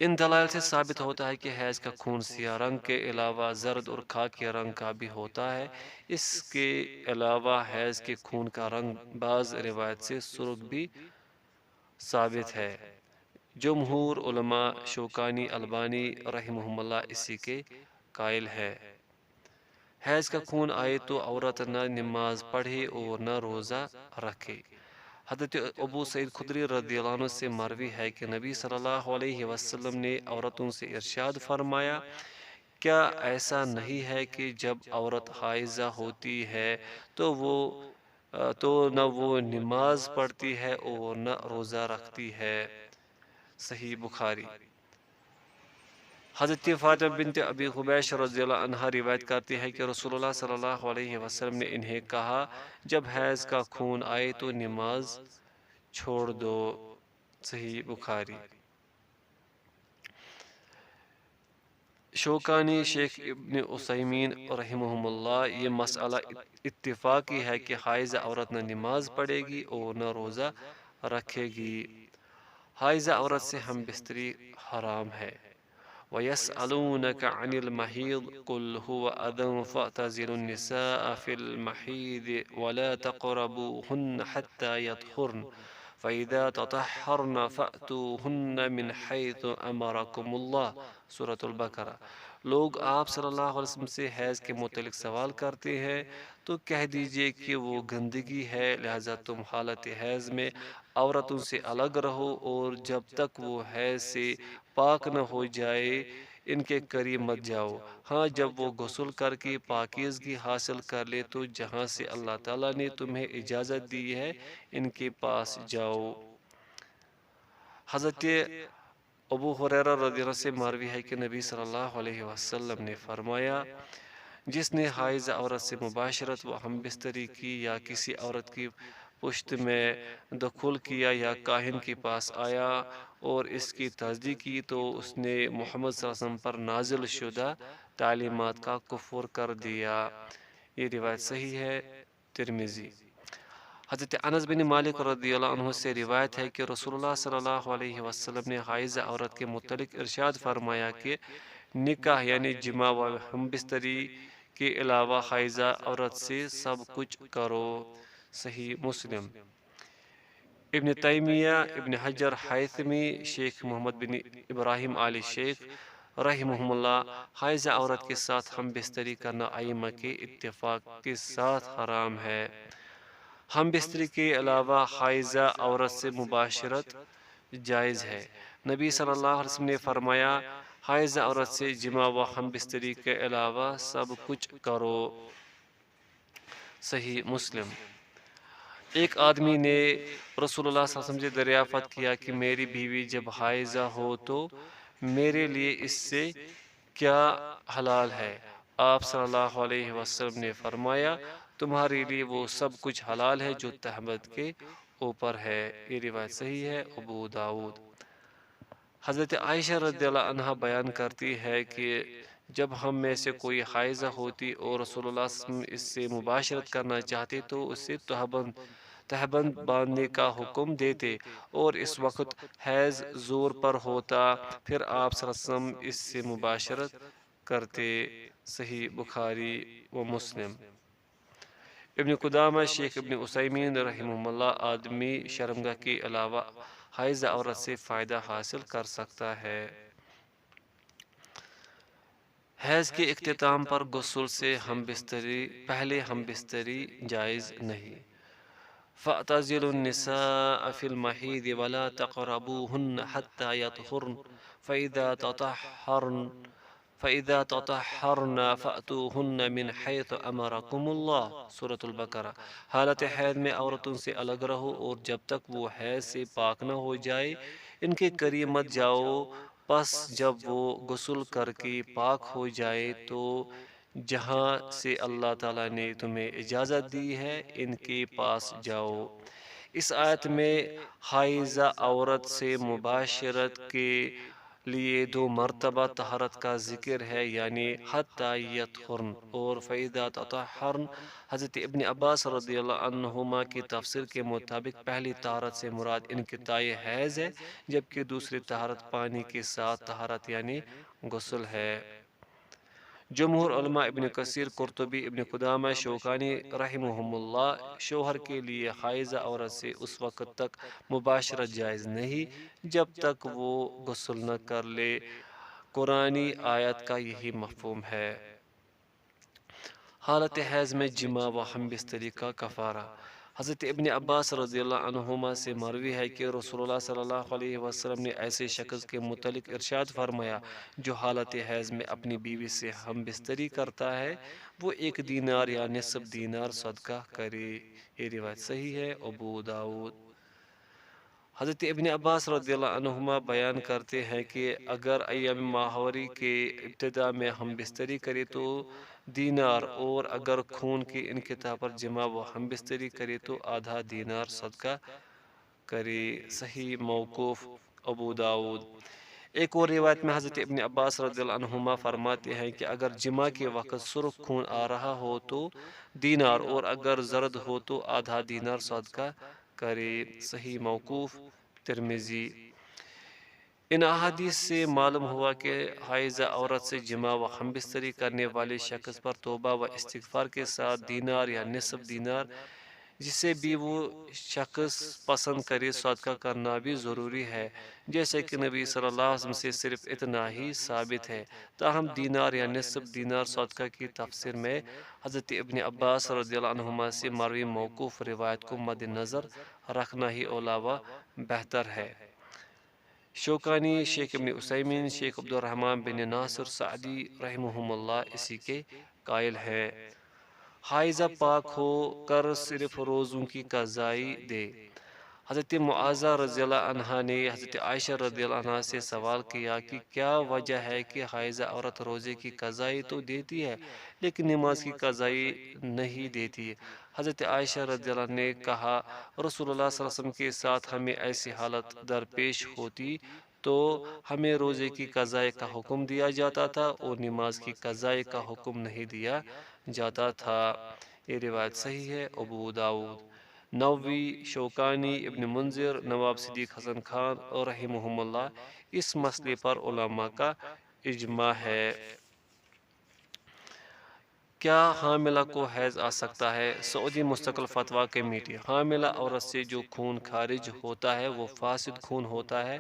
ان دلائل سے ثابت ہوتا ہے کہ حیض کا خون سیاہ رنگ کے علاوہ زرد اور خاکی رنگ کا بھی ہوتا ہے۔ اس کے علاوہ حیض کے خون کا رنگ بعض روایت سے سرخ بھی ثابت ہے۔ جمہور علماء شوکانی البانی رحمہم اللہ اسی کے قائل ہے۔ حیض کا خون آئے تو عورت نہ نماز پڑھے اور نہ روزہ رکھے۔ حضرت ابو سعید خدری رضی اللہ عنہ سے مروی ہے کہ نبی صلی اللہ علیہ وسلم نے عورتوں سے ارشاد فرمایا، کیا ایسا نہیں ہے کہ جب عورت حائضہ ہوتی ہے تو نہ وہ نماز پڑھتی ہے اور نہ روزہ رکھتی ہے؟ صحیح بخاری۔ حضرت فاطمہ بنت ابی حبیش رضی اللہ عنہا روایت کرتی ہے کہ رسول اللہ صلی اللہ علیہ وسلم نے انہیں کہا، جب حیض کا خون آئے تو نماز چھوڑ دو۔ صحیح بخاری۔ شوکانی شیخ ابن عثیمین رحمہم اللہ، یہ مسئلہ اتفاقی ہے کہ حائضہ عورت نہ نماز پڑھے گی اور نہ روزہ رکھے گی۔ حائضہ عورت سے ہم بستری حرام ہے۔ وَيَسْأَلُونَكَ عَنِ الْمَحِيضِ قُلْ هُوَ أَذًى فَاعْتَزِلُوا النِّسَاءَ فِي الْمَحِيضِ وَلَا تَقْرَبُوهُنَّ حَتَّى يَطْهُرْنَ فَإِذَا تَطَهَّرْنَ فَأْتُوهُنَّ مِنْ حَيْثُ أَمَرَكُمُ اللَّهُ۔ سورۃ البقرہ۔ لوگ آپ صلی اللہ علیہ وسلم سے حیض کے متعلق سوال کرتے ہیں تو کہہ دیجئے کہ وہ گندگی ہے، لہذا تم حالت حیض میں عورتوں سے الگ رہو اور جب تک وہ حیض سے پاک نہ ہو جائے ان کے قریب مت جاؤ۔ ہاں، جب وہ غسل کر کے پاکیزگی حاصل کر لے تو جہاں سے اللہ تعالیٰ نے تمہیں اجازت دی ہے ان کے پاس جاؤ۔ حضرت ابو ہریرہ رضی اللہ عنہ سے مروی ہے کہ نبی صلی اللہ علیہ وسلم نے فرمایا، جس نے حائض عورت سے مباشرت و ہم بستری کی یا کسی عورت کی پشت میں دخول کیا یا کاہن کے پاس آیا اور اس کی تصدیق کی تو اس نے محمد صلی اللہ علیہ وسلم پر نازل شدہ تعلیمات کا کفر کر دیا۔ یہ روایت صحیح ہے۔ ترمذی۔ حضرت انس بن مالک رضی اللہ عنہ سے روایت ہے کہ رسول اللہ صلی اللہ علیہ وسلم نے حائض عورت کے متعلق ارشاد فرمایا کہ نکاح یعنی جماع و ہم بستری کے علاوہ حائضہ عورت سے سب کچھ کرو۔ صحیح مسلم۔ ابن تیمیہ، ابن حجر حیثمی، شیخ محمد بن ابراہیم آل شیخ رحمہم اللہ، حائضہ عورت کے ساتھ ہم بستری کرنا ائمہ کے اتفاق کے ساتھ حرام ہے۔ ہم بستری کے علاوہ حائضہ عورت سے مباشرت جائز ہے۔ نبی صلی اللہ علیہ وسلم نے فرمایا، حائضہ عورت سے جماع و ہم بستری کے علاوہ سب کچھ کرو۔ صحیح مسلم۔ ایک آدمی نے رسول اللہ صلی اللہ علیہ وسلم سے دریافت کیا کہ میری بیوی جب حائضہ ہو تو میرے لیے اس سے کیا حلال ہے؟ آپ صلی اللہ علیہ وسلم نے فرمایا تمہارے لیے وہ سب کچھ حلال ہے جو تہمت کے اوپر ہے۔ یہ روایت صحیح ہے، ابو داؤد۔ حضرت عائشہ رضی اللہ عنہ بیان کرتی ہے کہ جب ہم میں سے کوئی حائضہ ہوتی اور رسول اللہ صلی اللہ علیہ وسلم اس سے مباشرت کرنا چاہتے تو اسے تہبند باندھنے کا حکم دیتے، اور اس وقت حیض زور پر ہوتا، پھر آپ صلی اللہ علیہ وسلم اس سے مباشرت کرتے۔ صحیح بخاری و مسلم۔ ابن قدامہ شیخ ابن عثیمین رحمہ اللہ آدمی شرمگاہ کے علاوہ حائضہ عورت سے فائدہ حاصل کر سکتا ہے۔ حیض کے اختتام پر غسل سے پہلے ہم بستری جائز نہیں۔ فَاعْتَزِلُوا النِّسَاءَ فِي الْمَحِيضِ وَلَا تَقْرَبُوهُنَّ حَتَّى يَطْهُرْنَ فَإِذَا تَطَهَّرْنَ فَأْتُوهُنَّ مِنْ حَيْثُ أَمَرَكُمُ اللَّهُ سورۃ البقرہ۔ حالت حیض میں عورتوں سے الگ رہو اور جب تک وہ حیض سے پاک نہ ہو جائے ان کے قریب مت جاؤ، پس جب وہ غسل کر کے پاک ہو جائے تو جہاں سے اللہ تعالیٰ نے تمہیں اجازت دی ہے ان کے پاس جاؤ۔ اس آیت میں حائضہ عورت سے مباشرت کے لیے 2 مرتبہ طہارت کا ذکر ہے، یعنی حتی یطہرن اور فَإِذَا تَطَہَّرْنَ۔ حضرت ابن عباس رضی اللہ عنہما کی تفسیر کے مطابق پہلی طہارت سے مراد انقطاع حیض ہے، جبکہ دوسری طہارت پانی کے ساتھ طہارت یعنی غسل ہے۔ جمہور علماء ابن کثیر، قرطبی، ابن قدامہ، شوکانی رحمہم اللہ شوہر کے لیے حائضہ عورت سے اس وقت تک مباشرت جائز نہیں جب تک وہ غسل نہ کر لے۔ قرآنی آیت کا یہی مفہوم ہے۔ حالت حیض میں جماع و ہم بستری کا کفارہ۔ حضرت ابن عباس رضی اللہ عنہما سے مروی ہے کہ رسول اللہ صلی اللہ علیہ وسلم نے ایسے شخص کے متعلق ارشاد فرمایا جو حالت حیض میں اپنی بیوی سے ہم بستری کرتا ہے، وہ 1 دینار یا نصف دینار صدقہ کرے۔ یہ روایت صحیح ہے، ابو داؤد۔ حضرت ابن عباس رضی اللہ عنہما بیان کرتے ہیں کہ اگر ایام ماہوری کے ابتدا میں ہم بستری کرے تو دینار، اور اگر خون کے انقطاع پر جماع و ہم بستری کرے تو آدھا دینار صدقہ کرے۔ صحیح موقوف، ابو داؤد۔ ایک اور روایت میں حضرت ابن عباس رضی اللہ عنہما فرماتے ہیں کہ اگر جماع کے وقت سرخ خون آ رہا ہو تو دینار، اور اگر زرد ہو تو آدھا دینار صدقہ کرے۔ صحیح موقوف، ترمذی۔ ان احادیث سے معلوم ہوا کہ حائضہ عورت سے جماع و ہم بستری کرنے والے شخص پر توبہ و استغفار کے ساتھ دینار یا نصف دینار، جسے بھی وہ شخص پسند کرے، صدقہ کرنا بھی ضروری ہے، جیسے کہ نبی صلی اللہ علیہ وسلم سے صرف اتنا ہی ثابت ہے۔ تاہم دینار یا نصف دینار صدقہ کی تفسیر میں حضرت ابن عباس رضی اللہ عنہما سے مروی موقوف روایت کو مد نظر رکھنا ہی اولیٰ و بہتر ہے۔ شوکانی، شیخ ابن عثیمین، شیخ عبد الرحمن بن ناصر سعدی رحمہم اللہ اسی کے قائل ہیں۔ حائضہ پاک ہو کر صرف روزوں کی قضائی دے۔ حضرت معاذہ رضی اللہ عنہا نے حضرت عائشہ رضی اللہ عنہا سے سوال کیا کہ کیا وجہ ہے کہ حائضہ عورت روزے کی قضائی تو دیتی ہے لیکن نماز کی قضائی نہیں دیتی؟ حضرت عائشہ رضی اللہ عنہ نے کہا رسول اللہ صلی اللہ علیہ وسلم کے ساتھ ہمیں ایسی حالت درپیش ہوتی تو ہمیں روزے کی قضائی کا حکم دیا جاتا تھا اور نماز کی قضائی کا حکم نہیں دیا جاتا تھا۔ یہ روایت صحیح ہے، ابو داؤد۔ نووی، شوکانی، ابن منذر، نواب صدیق حسن خان اور رحمہم اللہ، اس مسئلے پر علماء کا اجماع ہے۔ کیا حاملہ کو حیض آ سکتا ہے؟ سعودی مستقل فتویٰ کمیٹی۔ حاملہ عورت سے جو خون خارج ہوتا ہے وہ فاسد خون ہوتا ہے،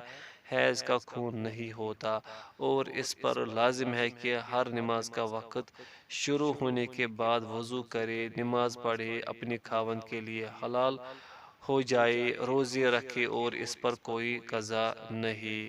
حیض کا خون نہیں ہوتا، اور اس پر لازم ہے کہ ہر نماز کا وقت شروع ہونے کے بعد وضو کرے، نماز پڑھے، اپنے خاوند کے لیے حلال ہو جائے، روزے رکھے، اور اس پر کوئی قضا نہیں۔